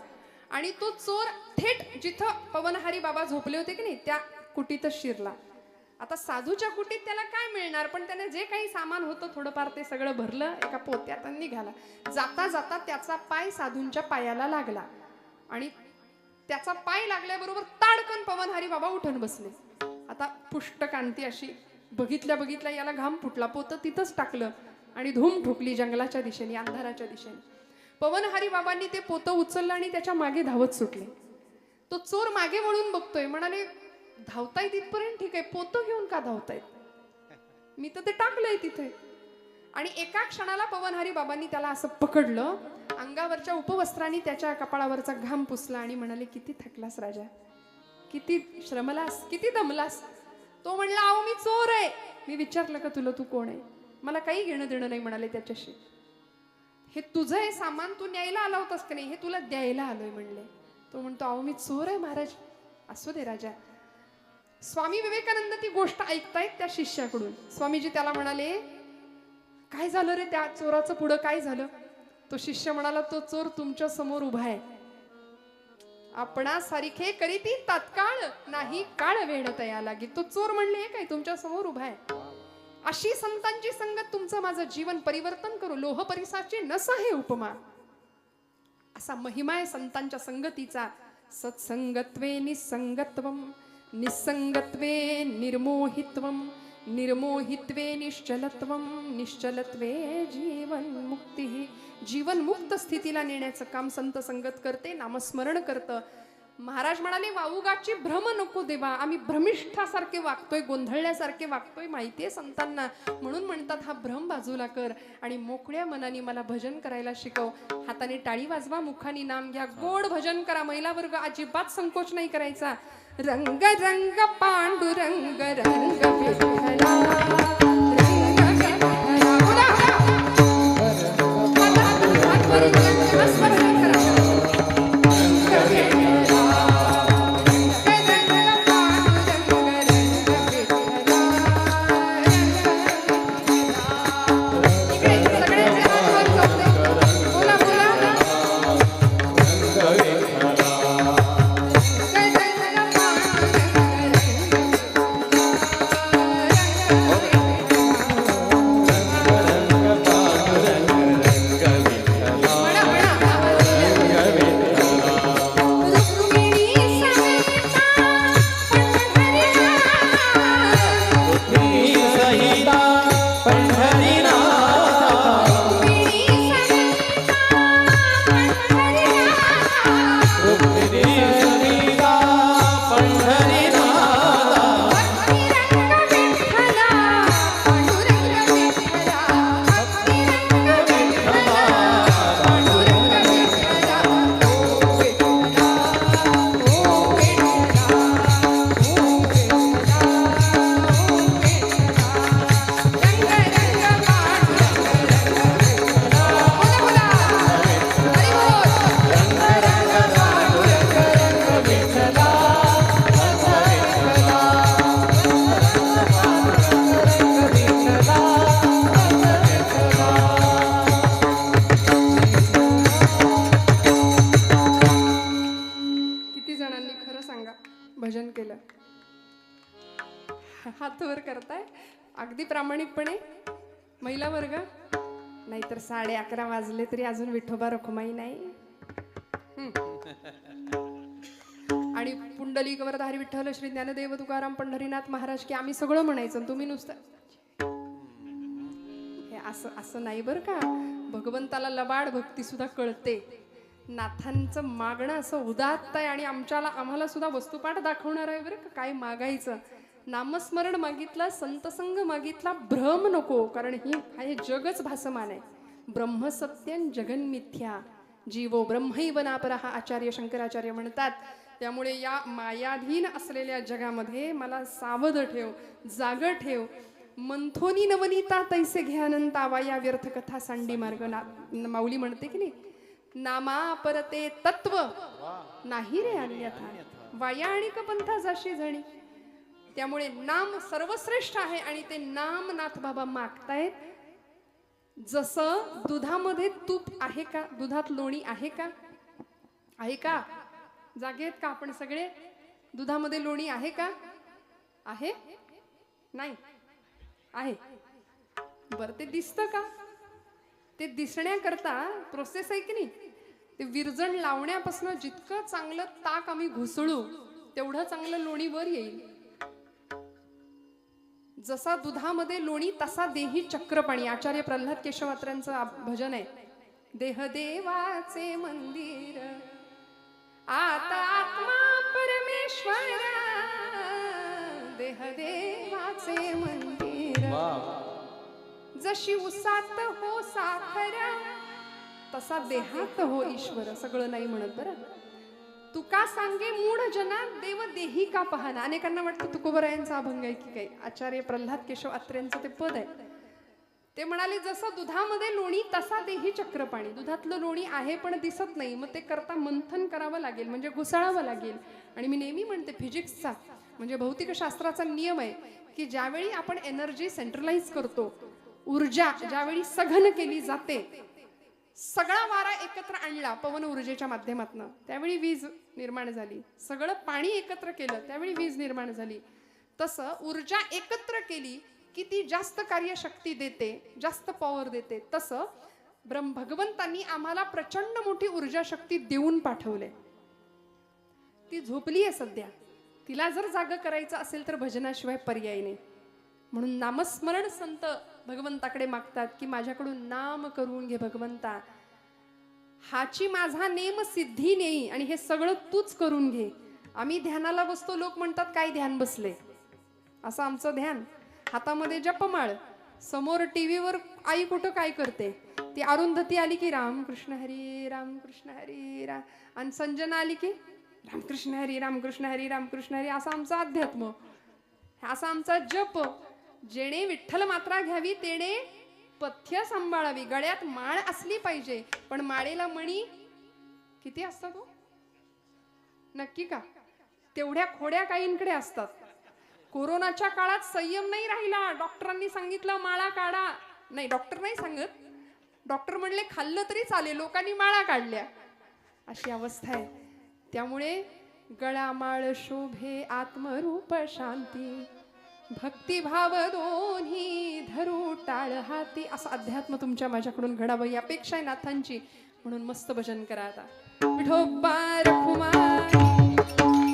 आणि तो चोर थेट जिथं पवनहारी बाबा झोपले होते की नाही त्या कुटीतच शिरला. आता साधूच्या कुटीत त्याला काय मिळणार, पण त्याने जे काही सामान होतं थोडंफार ते सगळं भरलं एका पोत्यात आणि निघाला. जाता जाता त्याचा पाय साधूंच्या पायाला लागला आणि त्याचा पाय लागल्याबरोबर ताडकन पवनहारी बाबा उठून बसले. आता पुष्ट कांती अशी बघितल्या बघितल्या याला घाम फुटला. पोतं तिथंच टाकलं आणि धूम ठोकली जंगलाच्या दिशेने, अंधाराच्या दिशेने. पवनहारी बाबांनी ते पोतं उचललं आणि त्याच्या मागे धावत सुटले. तो चोर मागे वळून बघतोय, म्हणाले धावताय तिथपर्यंत ठीक आहे, पोतं घेऊन का धावतायत, मी तर ते टाकलंय तिथे. आणि एका क्षणाला पवनहारी बाबांनी त्याला असं पकडलं, अंगावरच्या उपवस्त्रांनी त्याच्या कपाळावरचा घाम पुसला आणि म्हणाले किती थकलास राजा, किती श्रमलास, किती दमलास. तो म्हणला अहो मी चोर आहे. मी विचारलं का तुला तू कोण आहे, मला काही घेणं देणं नाही म्हणाले त्याच्याशी. हे तुझं हे सामान तू न्यायला आला होतास का नाही, हे तुला द्यायला आलोय म्हणले. तो म्हणतो अहो मी चोर आहे महाराज. असू दे राजा. स्वामी विवेकानंद ती गोष्ट ऐकतायत त्या शिष्याकडून. स्वामीजी त्याला म्हणाले काय झालं रे त्या चोराचं, पुढं काय झालं. तो शिष्य म्हणाला तो चोर तुमच्या समोर उभा आहे, आपणा सारिखे करीती तात्काळ नाही काळ वेळ तया लागी. तो चोर म्हणले काय तुमच्या समोर उभा आहे. अशी संतांची संगत तुमचं माझं जीवन परिवर्तन करू, लोह परिसाची नस आहे उपमा. असा महिमा आहे संतांच्या संगतीचा. सत्संगत्वे निसंगत्वम, निसंगत्वे निर्मोहित्वम, निर्मोहित्वे निश्चलत्वम, निश्चलत्वे जीवन मुक्ती. जीवन मुक्त स्थितीला नेण्याचं काम संत संगत करते, नामस्मरण करतं. महाराज म्हणाले वाऊगाची भ्रम नको देवा, आम्ही भ्रमिष्ठासारखे वागतोय, गोंधळल्यासारखे वागतोय माहितीये संतांना, म्हणून म्हणतात हा भ्रम बाजूला कर आणि मोकळ्या मनाने मला भजन करायला शिकव. हाताने टाळी वाजवा, मुखाने नाम घ्या, गोड भजन करा. महिला वर्ग अजिबात संकोच नाही करायचा. रंग रंग पांडुरंग रंग विठ्ठला, रंग विठ्ठला. बोला, भजन केलं. हात वर करताय अगदी प्रामाणिकपणे महिला वर्ग. नाहीतर 11:30 वाजले तरी अजून विठोबा रखुमाई नाही. आणि पुंडलिक वरधारी विठ्ठल श्री ज्ञानदेव तुकाराम पंढरीनाथ महाराज की आम्ही सगळं म्हणायचं, तुम्ही नुसतं हे असं असं नाही बरं का. भगवंताला लबाड भक्ती सुद्धा कळते. नाथांचं मागणं असं उदात्त आहे आणि आम्हाला सुद्धा वस्तुपाठ दाखवणार आहे बरं का. काय मागायचं, नामस्मरण मागितलं, संतसंग मागितला, भ्रम नको. कारण हे जगच भासमान आहे. ब्रह्म सत्यं जगन मिथ्या, जीवो ब्रह्मैव नापरः आचार्य शंकराचार्य म्हणतात. त्यामुळे या मायाधीन असलेल्या जगामध्ये मला सावध ठेव, जाग ठेव. मंथोनी नवनीता तैसे घ्यानंतावा, या व्यर्थ कथा सांडी मार्ग. माऊली म्हणते की नाही, नामा परते तत्व नाही रे अन्यथा, वायाणिक पंथा जाशी जणी. त्यामुळे नाम सर्वश्रेष्ठ आहे आणि ते नाम नाथ बाबा मागतायत. जसं दुधामध्ये तूप आहे का, दुधात लोणी आहे का, आहे का? जागे आहेत का आपण सगळे? दुधामध्ये लोणी आहे का? आहे? नाही आहे? बरं, ते दिसतं का? ते दिसण्याकरता प्रोसेस आहे की नाही? ते विरजण लावण्यापासून जितकं चांगलं ताक आम्ही घुसळू तेवढं चांगलं लोणी वर येईल. जसा दुधामध्ये लोणी तसा देही चक्रपाणी. आचार्य प्रल्हाद केशवात्र्यांचं भजन आहे. देह देवाचे मंदिर आता आत्मा परमेश्वर, देह देवाचे मंदिर. जशी उसात हो साखर तसा देहात हो ईश्वर. सगळं नाही म्हणत बरं. तुका सांगे मूढ जना देव देही का पाहना. अनेकांना वाटतं तुकोबरायांचा अभंग आहे की काय. आचार्य प्रल्हाद केशव अत्र्यांचं ते पद आहे. ते म्हणाले जसं दुधामध्ये लोणी तसा देही चक्रपाणी. दुधातलं लोणी आहे पण दिसत नाही, मग ते करता मंथन करावं लागेल, म्हणजे घुसळावं लागेल. आणि मी नेहमी म्हणते फिजिक्सचा म्हणजे भौतिकशास्त्राचा नियम आहे की ज्यावेळी आपण एनर्जी सेंट्रलाइज करतो, ऊर्जा ज्यावेळी सघन केली जाते, सगळा वारा एकत्र आणला पवन ऊर्जेच्या माध्यमातून, त्यावेळी वीज निर्माण झाली. सगळं पाणी एकत्र केलं त्यावेळी वीज निर्माण झाली. तसं ऊर्जा एकत्र केली की ती जास्त कार्यशक्ती देते, जास्त पॉवर देते. तसं भगवंतांनी आम्हाला प्रचंड मोठी ऊर्जा शक्ती देऊन पाठवले. ती झोपली आहे सध्या. तिला जर जाग करायचं असेल तर भजनाशिवाय पर्याय नाही. म्हणून नामस्मरण संत भगवंताकडे मागतात की माझ्याकडून नाम करून घे भगवंता, हाची माझा नेम सिद्धी नेई आणि हे सगळं तूच करून घे. आम्ही ध्यानाला बसतो, लोक म्हणतात काय ध्यान बसले. असं आमचं ध्यान. हातामध्ये जपमाळ, समोर टीव्हीवर आई कुठं काय करते, ती अरुंधती आली की रामकृष्ण हरी रामकृष्ण हरी राम, आणि संजना आली की रामकृष्ण हरी रामकृष्ण हरी रामकृष्ण हरी. असा आमचा अध्यात्म, असा आमचा जप. जेणे विठ्ठल मात्रा घ्यावी तेणे पथ्य सांभाळावी. गळ्यात माळ असली पाहिजे, पण माळेला मणी किती असतात हो? नक्की का? तेवढ्या खोड्या काहींकडे असतात. कोरोनाच्या काळात संयम नाही राहिला. डॉक्टरांनी सांगितलं माळा काढा. नाही, डॉक्टर नाही सांगत. डॉक्टर म्हणले खाल्लं तरी चालेल, लोकांनी माळा काढल्या. अशी अवस्था आहे. त्यामुळे गळा माळ शोभे आत्मरूप शांती, भक्तिभाव दोन्ही धरू टाळ हाती. असं अध्यात्म तुमच्या माझ्याकडून घडावं ही अपेक्षा आहे नाथांची. म्हणून मस्त भजन करा आता. विठोबा रखुमाई.
रखुमाई.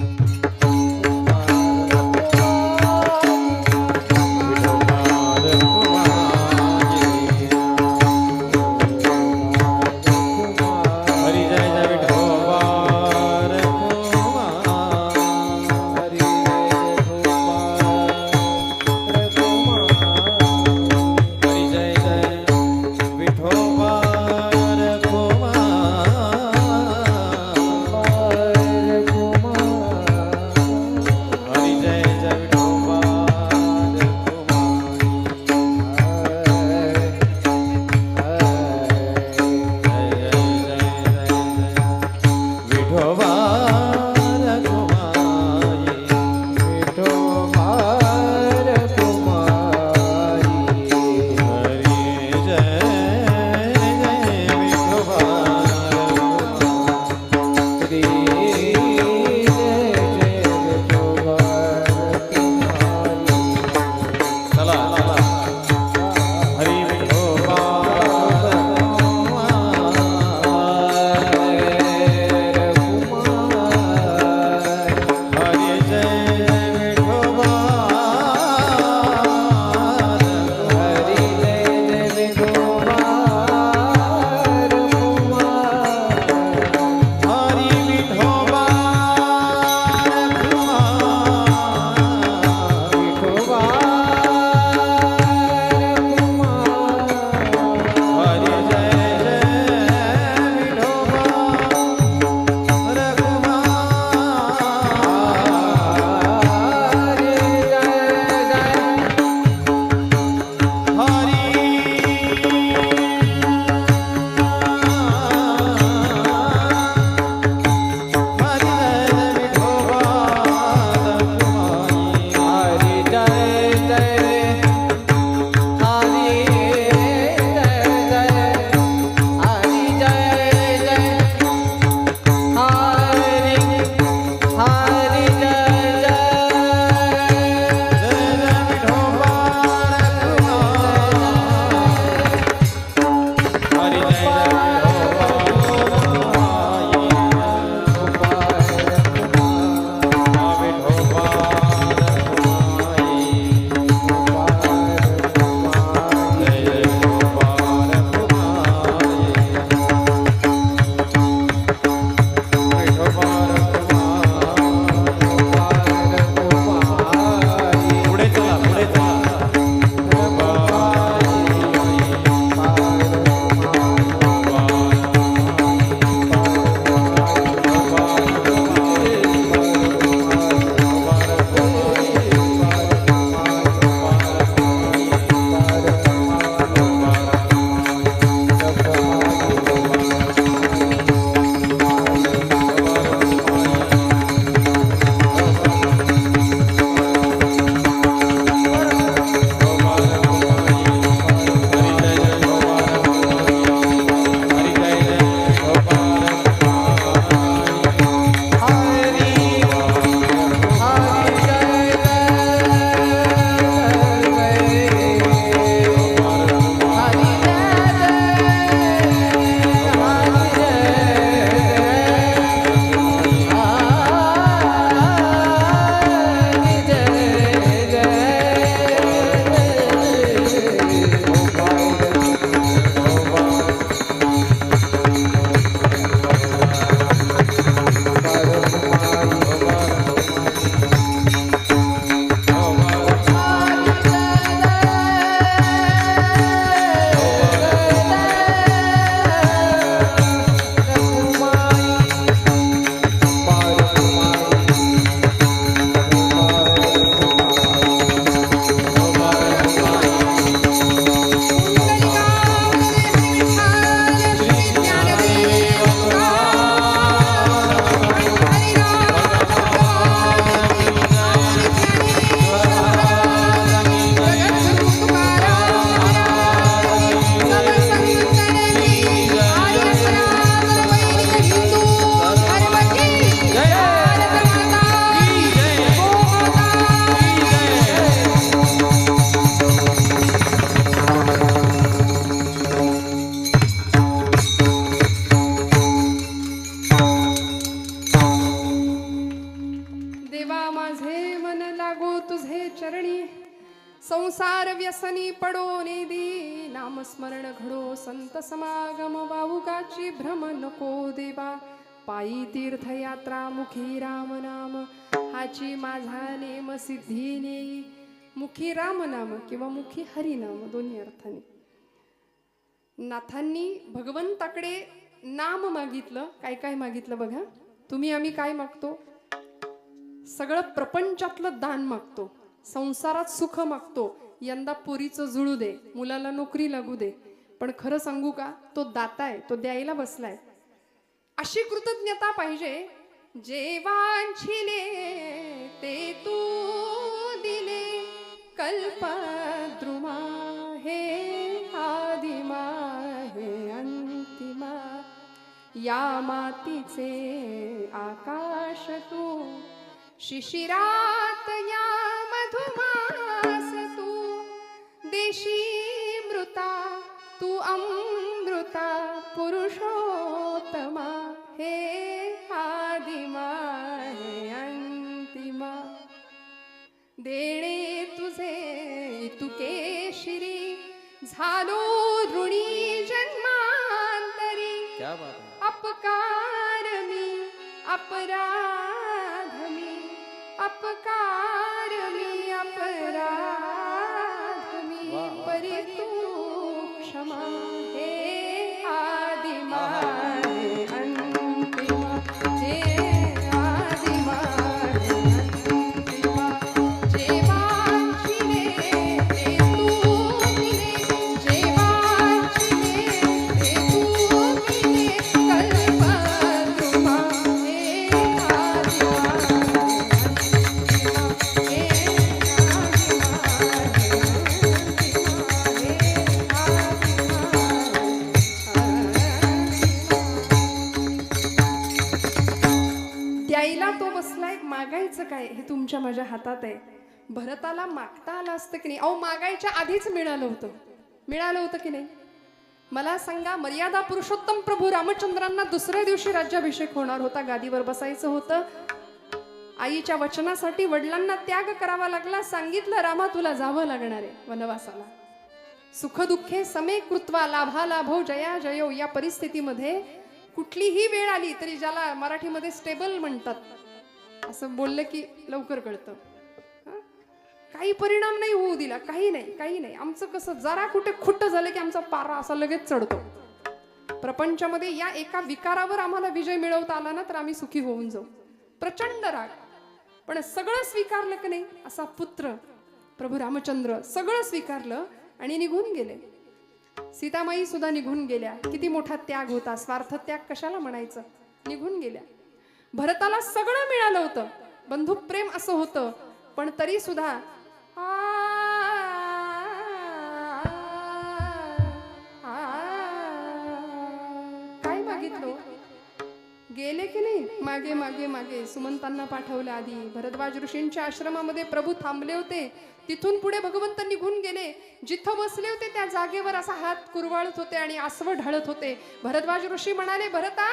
संसार व्यसनी पडो नेदी, नामस्मरण घडो संत समागम, वाहुकाची भ्रम नको देवा, पायी तीर्थयात्रा मुखी राम नाम, हाची माझा नेम सिद्धी नेई, मुखी राम नाम किंवा मुखी हरिनाम दोन्ही अर्थाने. नाथांनी भगवंताकडे नाम मागितलं. काय काय मागितलं बघा. तुम्ही आम्ही काय मागतो? सगळं प्रपंचातलं दान मागतो, संसारात सुख मागतो, यंदा पोरीचं जुळू दे, मुलाला नोकरी लागू दे. पण खरं सांगू का, तो दाता आहे, तो द्यायला बसलाय. अशी कृतज्ञता पाहिजे. जे वांछिले ते तू दिले, कल्पद्रुमा हे आदिमा हे अंतिमा, या मातीचे आकाश तू, शिशिरात या मधुमास तू, देशी मृता तू अमृता, पुरुषोत्तमा हे आदिमा हे अंतिमा. देणे तुझे तुके शिरी, झालो ऋणी जन्मांतरी.
क्या बात है.
अपकार मी अपराध मी, अपकार मी अपराध मी, परी तू क्षमा हे आदिमा हे अंतिमा, हे आदिमा हे अंतिमा. जे वांछिले ते तू दिले, जे वांछिले ते तू दिले, कल्पद्रुमा हे आदिमा हे द्यायला तो बसलाय. मागायचं काय हे तुमच्या माझ्या हातात आहे. भरताला मागता आलं असतं की नाही? अहो, मागायच्या आधीच मिळालं होतं की नाही? मला सांगा, मर्यादा पुरुषोत्तम प्रभू रामचंद्रांना दुसऱ्या दिवशी राज्याभिषेक होणार होता, गादीवर बसायचं होतं. आईच्या वचनासाठी वडिलांना त्याग करावा लागला. सांगितलं, रामा तुला जावं लागणार आहे वनवासाला. सुखदुःखे समे कृत्वा लाभालाभो जया जयो. या परिस्थितीमध्ये कुठलीही वेळ आली तरी, ज्याला मराठीमध्ये स्टेबल म्हणतात, असं बोललं की लवकर कळतं. काही परिणाम नाही होऊ दिला, काही नाही. आमचं कसं, जरा कुठे खुट्ट झालं की आमचा पारा असा लगेच चढतो. प्रपंचामध्ये या एका विकारावर आम्हाला विजय मिळवता आला ना तर आम्ही सुखी होऊन जाऊ. प्रचंड राग, पण सगळं स्वीकारलं की नाही. असा पुत्र प्रभू रामचंद्र सगळं स्वीकारलं आणि निघून गेले. सीतामाई सुद्धा निघून गेल्या. किती मोठा त्याग होता, स्वार्थ त्याग कशाला म्हणायचं. निघून गेल्या. भरताला सगळं मिळालं होतं, बंधू प्रेम असं होतं, पण तरी सुद्धा काय मागितलं. गेले की नाही. मागे मागे मागे सुमंतांना पाठवलं. आधी भरद्वाज ऋषींच्या आश्रमामध्ये प्रभू थांबले होते. तिथून पुढे भगवंत निघून गेले. जिथं बसले होते त्या जागेवर असा हात कुरवाळत होते आणि आसव ढाळत होते. भरद्वाज ऋषी म्हणाले, भरता,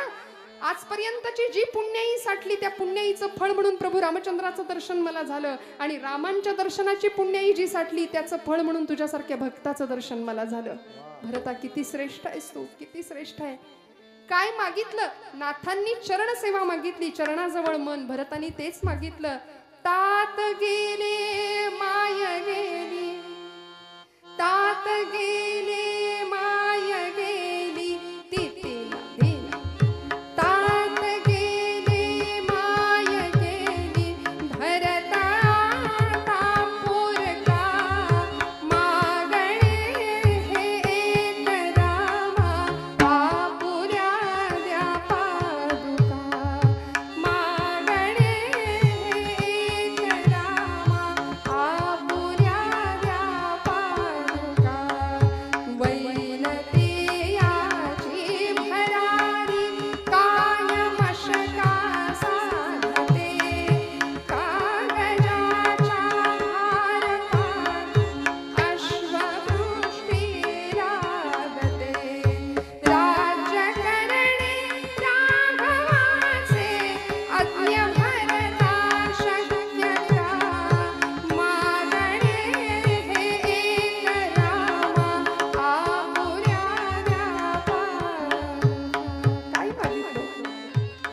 आजपर्यंतची जी पुण्याई साठली त्या पुण्याईचं फळ म्हणून प्रभू रामचंद्राचं दर्शन मला झालं, आणि रामांच्या दर्शनाची पुण्याई जी साठली त्याचं फळ म्हणून तुझ्यासारख्या भक्ताचं दर्शन मला झालं. भरता, किती श्रेष्ठ आहेस तू, किती श्रेष्ठ आहे. काय मागितलं? नाथांनी चरण सेवा मागितली, चरणाजवळ मन. भरतानी तेच मागितलं. तात गेले माय गेली, तात गेले माय गेली, तिथे तात गेले माय गेली. भरता तापोरका मागणे हे एक रामा, बापुऱ्या द्या पादुका मागणे हे एक रामा, बापुऱ्या द्या पादुका.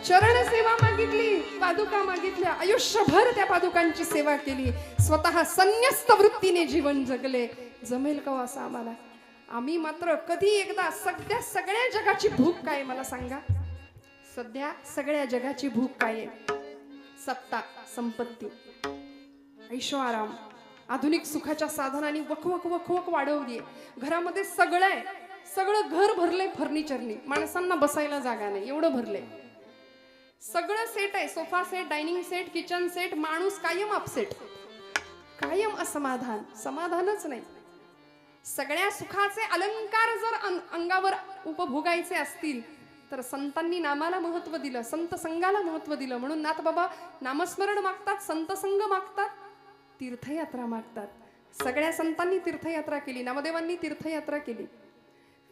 चरण सेवा मागितली, पादुका मागितल्या, आयुष्यभर त्या पादुकांची सेवा केली, स्वतः संन्यस्त वृत्तीने जीवन जगले. जमेल का हो असं आम्हाला? आम्ही मात्र कधी एकदा सगळ्या जगाची भूक काय मला सांगा? सध्या सगळ्या जगाची भूक काय आहे? सत्ता, संपत्ती, ऐशो आराम, आधुनिक सुखाच्या साधनांनी वखवक वखवक वाढवली. घरामध्ये सगळं आहे, सगळं घर भरलंय फर्निचरनी, माणसांना बसायला जागा नाही एवढं भरलंय. सगळं सेट आहे, sofa set, dining set, kitchen set. माणूस कायम अपसेट, कायम असमाधान, समाधानच नाही. सगळ्या सुखाचे अलंकार जर अंगावर उपभोगायचे असतील तर संतांनी नामाला महत्व दिलं, संत संघाला महत्व दिलं. म्हणून नाथ बाबा नामस्मरण मागतात, संत संघ मागतात, तीर्थयात्रा मागतात. सगळ्या संतांनी तीर्थयात्रा केली, नामदेवांनी तीर्थयात्रा केली.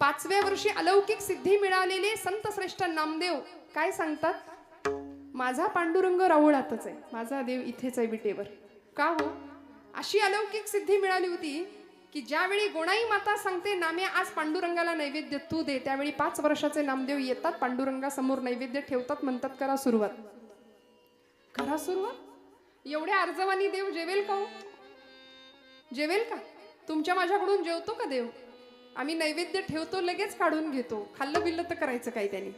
5व्या वर्षी अलौकिक सिद्धी मिळालेले संत श्रेष्ठ नामदेव काय सांगतात? माझा पांडुरंग राऊळातच आहे, माझा देव इथेच आहे विटेवर. का हो? अशी अलौकिक सिद्धी मिळाली होती की ज्यावेळी गोणाई माता सांगते नाम्या आज पांडुरंगाला नैवेद्य तू दे, त्यावेळी 5 वर्षाचे नामदेव येतात, पांडुरंगासमोर नैवेद्य ठेवतात, म्हणतात करा सुरुवात, करा सुरुवात. एवढ्या अर्जवानी देव जेवेल का हो? जेवेल का? तुमच्या माझ्याकडून जेवतो का देव? आम्ही नैवेद्य ठेवतो, लगेच काढून घेतो. खाल्लं बिल्लं तर करायचं काय त्याने?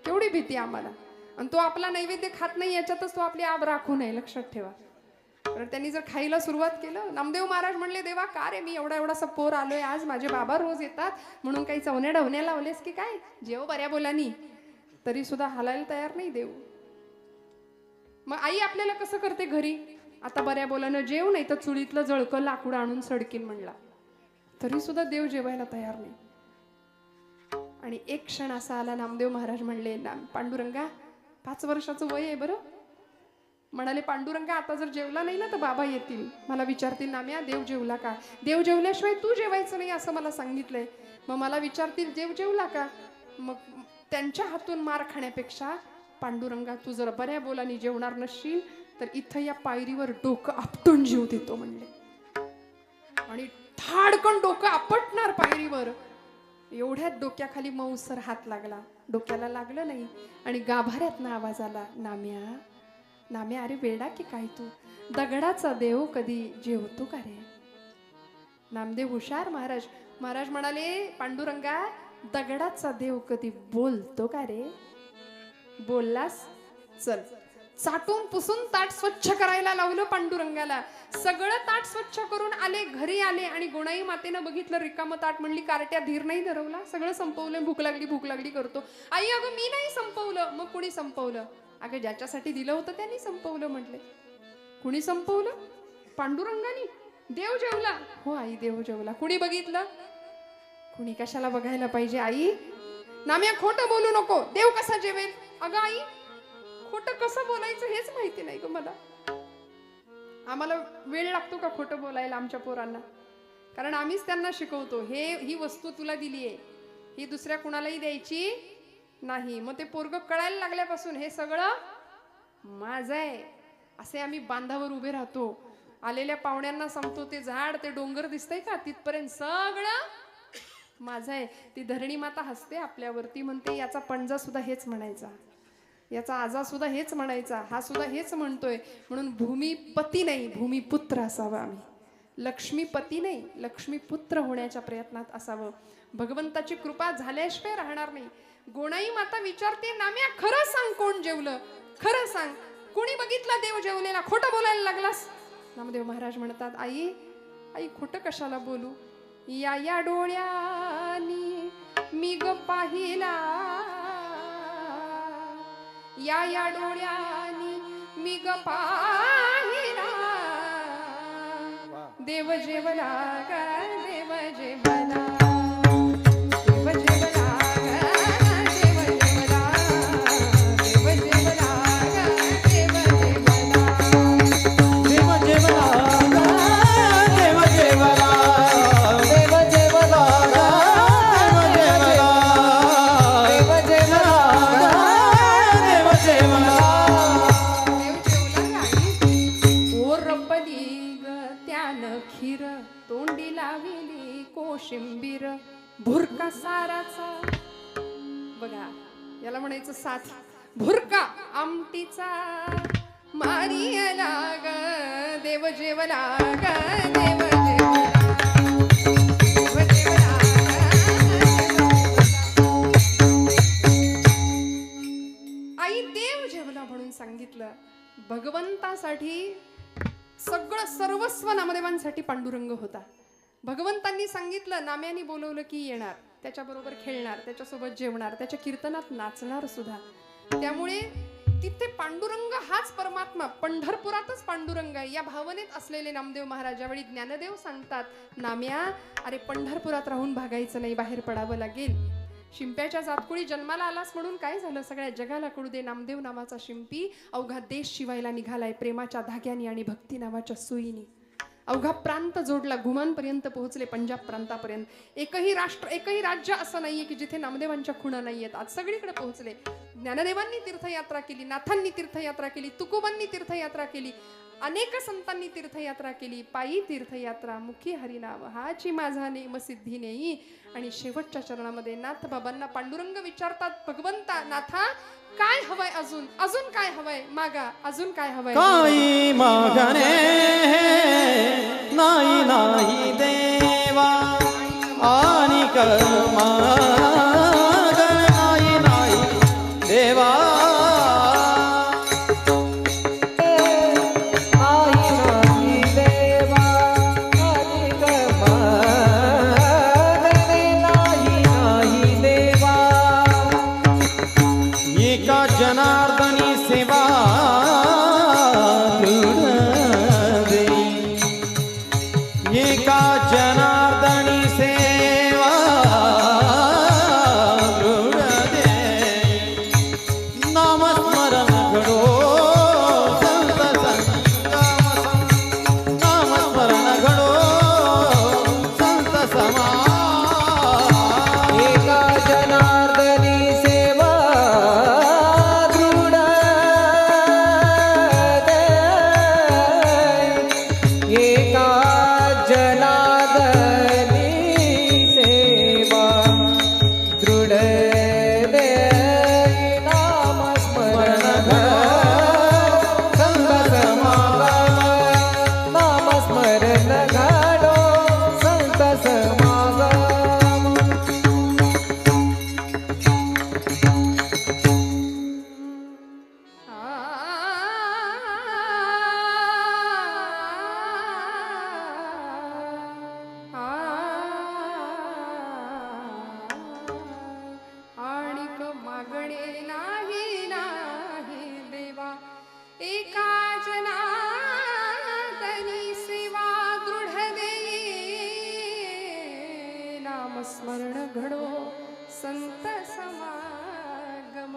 केवढी भीती आम्हाला. आणि तो आपला नैवेद्य खात नाही याच्यातच तो आपली आब राखू नये, लक्षात ठेवा. तर त्यांनी जर खायला सुरुवात केलं, नामदेव महाराज म्हणले देवा का रे, मी एवढा पोर आलोय आज, माझे बाबा रोज येतात म्हणून काही चवण्या डवण्या लावलेस की काय? जेव बऱ्या बोलानी. तरी सुद्धा हालायला तयार नाही देव. मग आई आपल्याला कसं करते घरी? आता बऱ्या बोलानं जेव, नाही तर चुलीतलं जळकं लाकूड आणून सडकीन म्हणला. तरी सुद्धा देव जेवायला तयार नाही. आणि एक क्षण असा आला, नामदेव महाराज म्हणले पांडुरंगा 5 वर्षाचं वय आहे बरं. म्हणाले पांडुरंगा आता जर जेवला नाही ना तर बाबा येतील, मला विचारतील नाम्या देव जेवला का? देव जेवल्याशिवाय तू जेवायचं नाही असं मला सांगितलंय. मग मला विचारतील देव जेवला का? मग त्यांच्या हातून मार खाण्यापेक्षा पांडुरंगा तू जर बऱ्या बोलानी जेवणार नसशील तर इथं या पायरीवर डोकं आपटून जीव देतो म्हणले. आणि धाडकन डोकं आपटणार पायरीवर. एवढ्यात डोक्याखाली मऊसर हात लागला, डोक्याला लागलं नाही आणि गाभाऱ्यातनं आवाज आला, नाम्या नाम्या अरे वेडा की काय तू? दगडाचा देव कधी जेवतो का रे? नामदेव हुशार महाराज. महाराज म्हणाले पांडुरंगा दगडाचा देव कधी बोलतो का रे? बोललास चल. चाटून पुसून ताट स्वच्छ करायला लावलं पांडुरंगाला. सगळं ताट स्वच्छ करून आले, घरी आले आणि गोणाई मातेनं बघितलं रिकामं ताट. म्हणली कार्ट्या धीर नाही धरवला, सगळं संपवलं. भूक लागली करतो. आई अगं मी नाही संपवलं. मग कुणी संपवलं? अगं ज्याच्यासाठी दिलं होतं त्यांनी संपवलं म्हटले. कुणी संपवलं? पांडुरंगानी. देव जेवला? हो आई देव जेवला. कुणी बघितलं? कुणी कशाला बघायला पाहिजे आई? नाम्या खोटं बोलू नको, देव कसा जेवेल? अगं आई खोटं कसं बोलायचं हेच माहिती नाही ग मला. आम्हाला वेळ लागतो का खोटं बोलायला आमच्या पोरांना? कारण आम्हीच त्यांना शिकवतो, ही वस्तू तुला दिली आहे, ही दुसऱ्या कुणालाही द्यायची नाही. मग ते पोरग कळायला लागल्यापासून हे सगळं माझं आहे असे आम्ही बांधावर उभे राहतो. आलेल्या पाहुण्यांना सांगतो ते झाड ते डोंगर दिसतंय का तिथपर्यंत सगळं माझं आहे. ती धरणी माता हसते आपल्यावरती, म्हणते याचा पणजा सुद्धा हेच म्हणायचा, याचा आजा सुद्धा हेच म्हणायचा, हा सुद्धा हेच म्हणतोय. म्हणून भूमीपती नाही भूमिपुत्र असावं आम्ही. लक्ष्मीपती नाही लक्ष्मीपुत्र होण्याच्या प्रयत्नात असावं. भगवंताची कृपा झाल्याशिवाय राहणार नाही. गोणाई माता विचारते नाम्या खरं सांग कोण जेवलं? खरं सांग कोणी बघितलं देव जेवलेला? खोटं बोलायला लागलास? नामदेव महाराज म्हणतात आई आई खोटं कशाला बोलू? या डोळ्यानी मी ग पाहिला, या डोळ्यानी मी ग पाहिला, देव जेवला ग देव जेवला, देव जेवला ग देव जेवला, देव जेवला ग देव जेवला,
देव जेवला ग देव जेवला, देव जेवला ग देव जेवला, देव जेवला ग देव जेवला.
खीर तोंडी लाविली कोशिंबीर भुरका साराचा. बघा याला म्हणायचं साथ. भुरका आमटीचा मारी लाग देव जेवला ग देव जेवला देव जेवला आई देव जेवला म्हणून सांगितलं. भगवंतासाठी सगळं सर्वस्व नामदेवांसाठी पांडुरंग होता. भगवंतांनी सांगितलं, नाम्यानी बोलवलं की येणार, त्याच्याबरोबर खेळणार, त्याच्यासोबत जेवणार, त्याच्या कीर्तनात नाचणार सुद्धा. त्यामुळे तिथे पांडुरंग हाच परमात्मा, पंढरपुरातच पांडुरंग आहे या भावनेत असलेले नामदेव महाराज ज्यावेळी ज्ञानदेव सांगतात, नाम्या अरे पंढरपुरात राहून भागायचं नाही, बाहेर पडावं लागेल. शिंप्याच्या जातकुळी जन्माला आलास म्हणून काय झालं, सगळ्या जगाला कळू दे नामदेव नावाचा शिंपी अवघा देश शिवायला निघालाय प्रेमाच्या धाग्यानी आणि भक्ती नावाच्या सुईनी. अवघा प्रांत जोडला, घुमांपर्यंत पोहोचले, पंजाब प्रांतापर्यंत. एकही राष्ट्र एकही राज्य असं नाहीये की जिथे नामदेवांच्या खुणा नाहीयेत. आज सगळीकडे पोहोचले. ज्ञानदेवांनी तीर्थयात्रा केली, नाथांनी तीर्थयात्रा केली, तुकोबांनी तीर्थयात्रा केली, अनेक संतांनी तीर्थयात्रा केली. पायी तीर्थयात्रा, मुखी हरिनाम हाची माझा नेम सिद्धी नेई. आणि शेवटच्या चरणामध्ये नाथ बाबांना पांडुरंग विचारतात, भगवंता नाथा काय हवंय, अजून अजून काय हवंय मागा, अजून काय हवंय.
काही मागणे नाही नाही देवा आणि मागणे नाही नाही देवा. जनार्दनी सेवा दे, एका जनार्दनी सेवा दे. नामस्मरण घडो संत संगम, नामस्मरण घडो संत समा. एका जनार्दनी सेवा
स्मरण घडो संत समागम.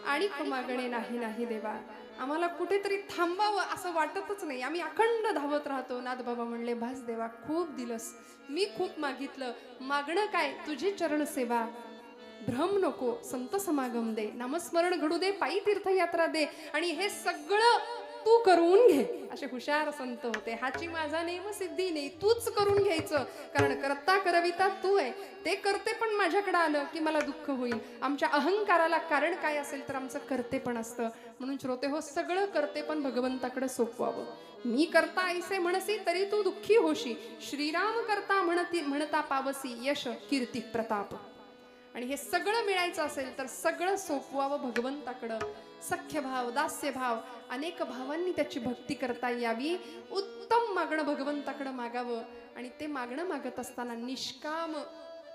आणि मागणे नाही नाही देवा. आम्हाला कुठेतरी थांबावं असं वाटतच नाही. आम्ही अखंड धावत राहतो. नाथ बाबा म्हणले, भास देवा खूप दिलस, मी खूप मागितलं, मागणं काय, तुझी चरण सेवा. भ्रम नको, संत समागम दे, नामस्मरण घडू दे, पायी तीर्थयात्रा दे, आणि हे सगळं तू करून घे. असे हुशार संत होते. हाची माझा नेम सिद्धी नाही, तूच करून घ्यायचं. कारण करता करविता तू आहे. ते करते पण माझ्याकडे आलं की मला दुःख होईल. आमच्या अहंकाराला कारण काय असेल तर आमचं करते पण असतं. म्हणून श्रोते हो, सगळं करते पण भगवंताकडे सोपवावं. मी करता ऐसे म्हणसी तरी तू दुःखी होशी, श्रीराम करता म्हणता पावसी यश कीर्ती प्रताप. आणि हे सगळं मिळायचं असेल तर सगळं सोपवावं भगवंताकडं. सख्य भाव, दास्य भाव, अनेक भावांनी त्याची भक्ती करता यावी. उत्तम मागणं भगवंताकडं मागावं. आणि ते मागणं मागत असताना निष्काम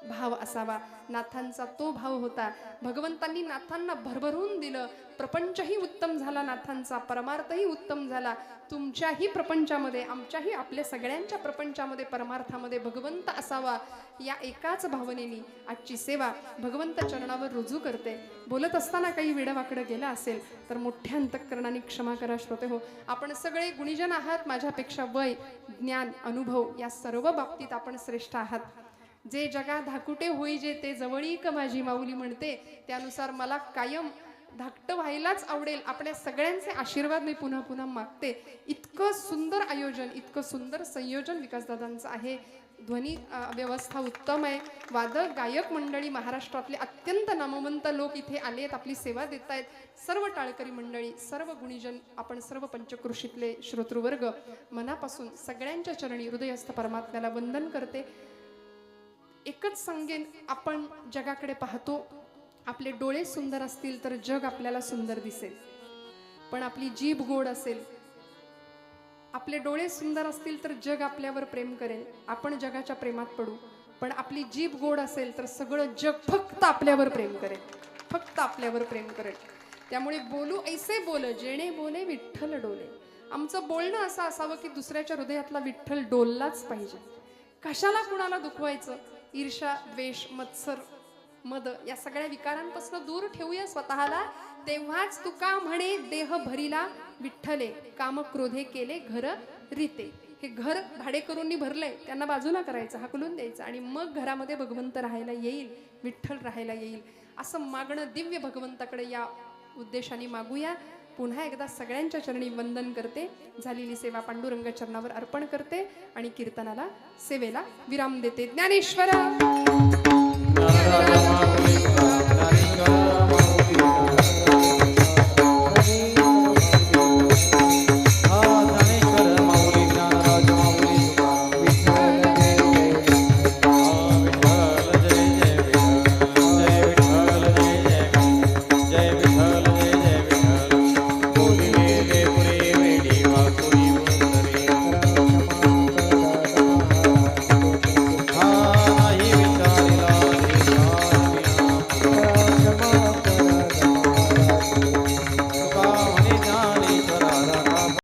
भाव असावा. नाथांचा तो भाव होता. भगवंतांनी नाथांना भरभरून दिलं. प्रपंचही उत्तम झाला नाथांचा, परमार्थही उत्तम झाला. तुमच्याही प्रपंचामध्ये, आमच्याही, आपल्या सगळ्यांच्या प्रपंचामध्ये, परमार्थामध्ये भगवंत असावा, या एकाच भावनेनी आजची सेवा भगवंत चरणावर रुजू करते. बोलत असताना काही वेडवाकडं गेला असेल तर मोठ्या अंतःकरणाने क्षमा करा श्रोते हो. आपण सगळे गुणीजन आहात. माझ्यापेक्षा वय, ज्ञान, अनुभव या सर्व बाबतीत आपण श्रेष्ठ आहात. जे जगा धाकुटे होई जे ते जवळीक माझी माऊली म्हणते, त्यानुसार मला कायम धाकटं व्हायलाच आवडेल. आपल्या सगळ्यांचे आशीर्वाद मी पुन्हा पुन्हा मागते. इतकं सुंदर आयोजन, इतकं सुंदर संयोजन विकासदादांचं आहे. ध्वनी व्यवस्था उत्तम आहे. वादक गायक मंडळी महाराष्ट्रातले अत्यंत नामवंत लोक इथे आले आहेत, आपली सेवा देत आहेत. सर्व टाळकरी मंडळी, सर्व गुणीजन, आपण सर्व पंचक्रोशीतले श्रोतृवर्ग मनापासून सगळ्यांच्या चरणी हृदयस्थ परमात्म्याला वंदन करते. एकच सांगेन, आपण जगाकडे पाहतो, आपले डोळे सुंदर असतील तर जग आपल्याला सुंदर दिसेल. पण आपली जीभ गोड असेल, आपले डोळे सुंदर असतील तर जग आपल्यावर प्रेम करेल. आपण जगाच्या प्रेमात पडू, पण आपली जीभ गोड असेल तर सगळं जग फक्त आपल्यावर प्रेम करेल, फक्त आपल्यावर प्रेम करेल. त्यामुळे बोलू ऐसे बोल जेणे बोले विठ्ठल डोले. आमचं बोलणं असं असावं की दुसऱ्याच्या हृदयातला विठ्ठल डोललाच पाहिजे. कशाला कुणाला दुखवायचं? ईर्ष्या, द्वेष, मत्सर, मद या सगळ्या विकारांपासून दूर ठेवूया स्वतःला. तेव्हाच तुका म्हणे देह भरिला विठ्ठले, काम क्रोधे केले घर रीते. हे घर भाडेकरूंनी भरलंय, त्यांना बाजूला करायचं, हाकलून द्यायचं, आणि मग घरामध्ये भगवंत राहायला येईल, विठ्ठल राहायला येईल. असं मागणं दिव्य भगवंताकडे या उद्देशाने मागूया. पुन्हा एकदा सगळ्यांच्या चरणी वंदन करते. झालेली सेवा पांडुरंग चरणावर अर्पण करते आणि कीर्तनाला, सेवेला विराम देते. ज्ञानेश्वर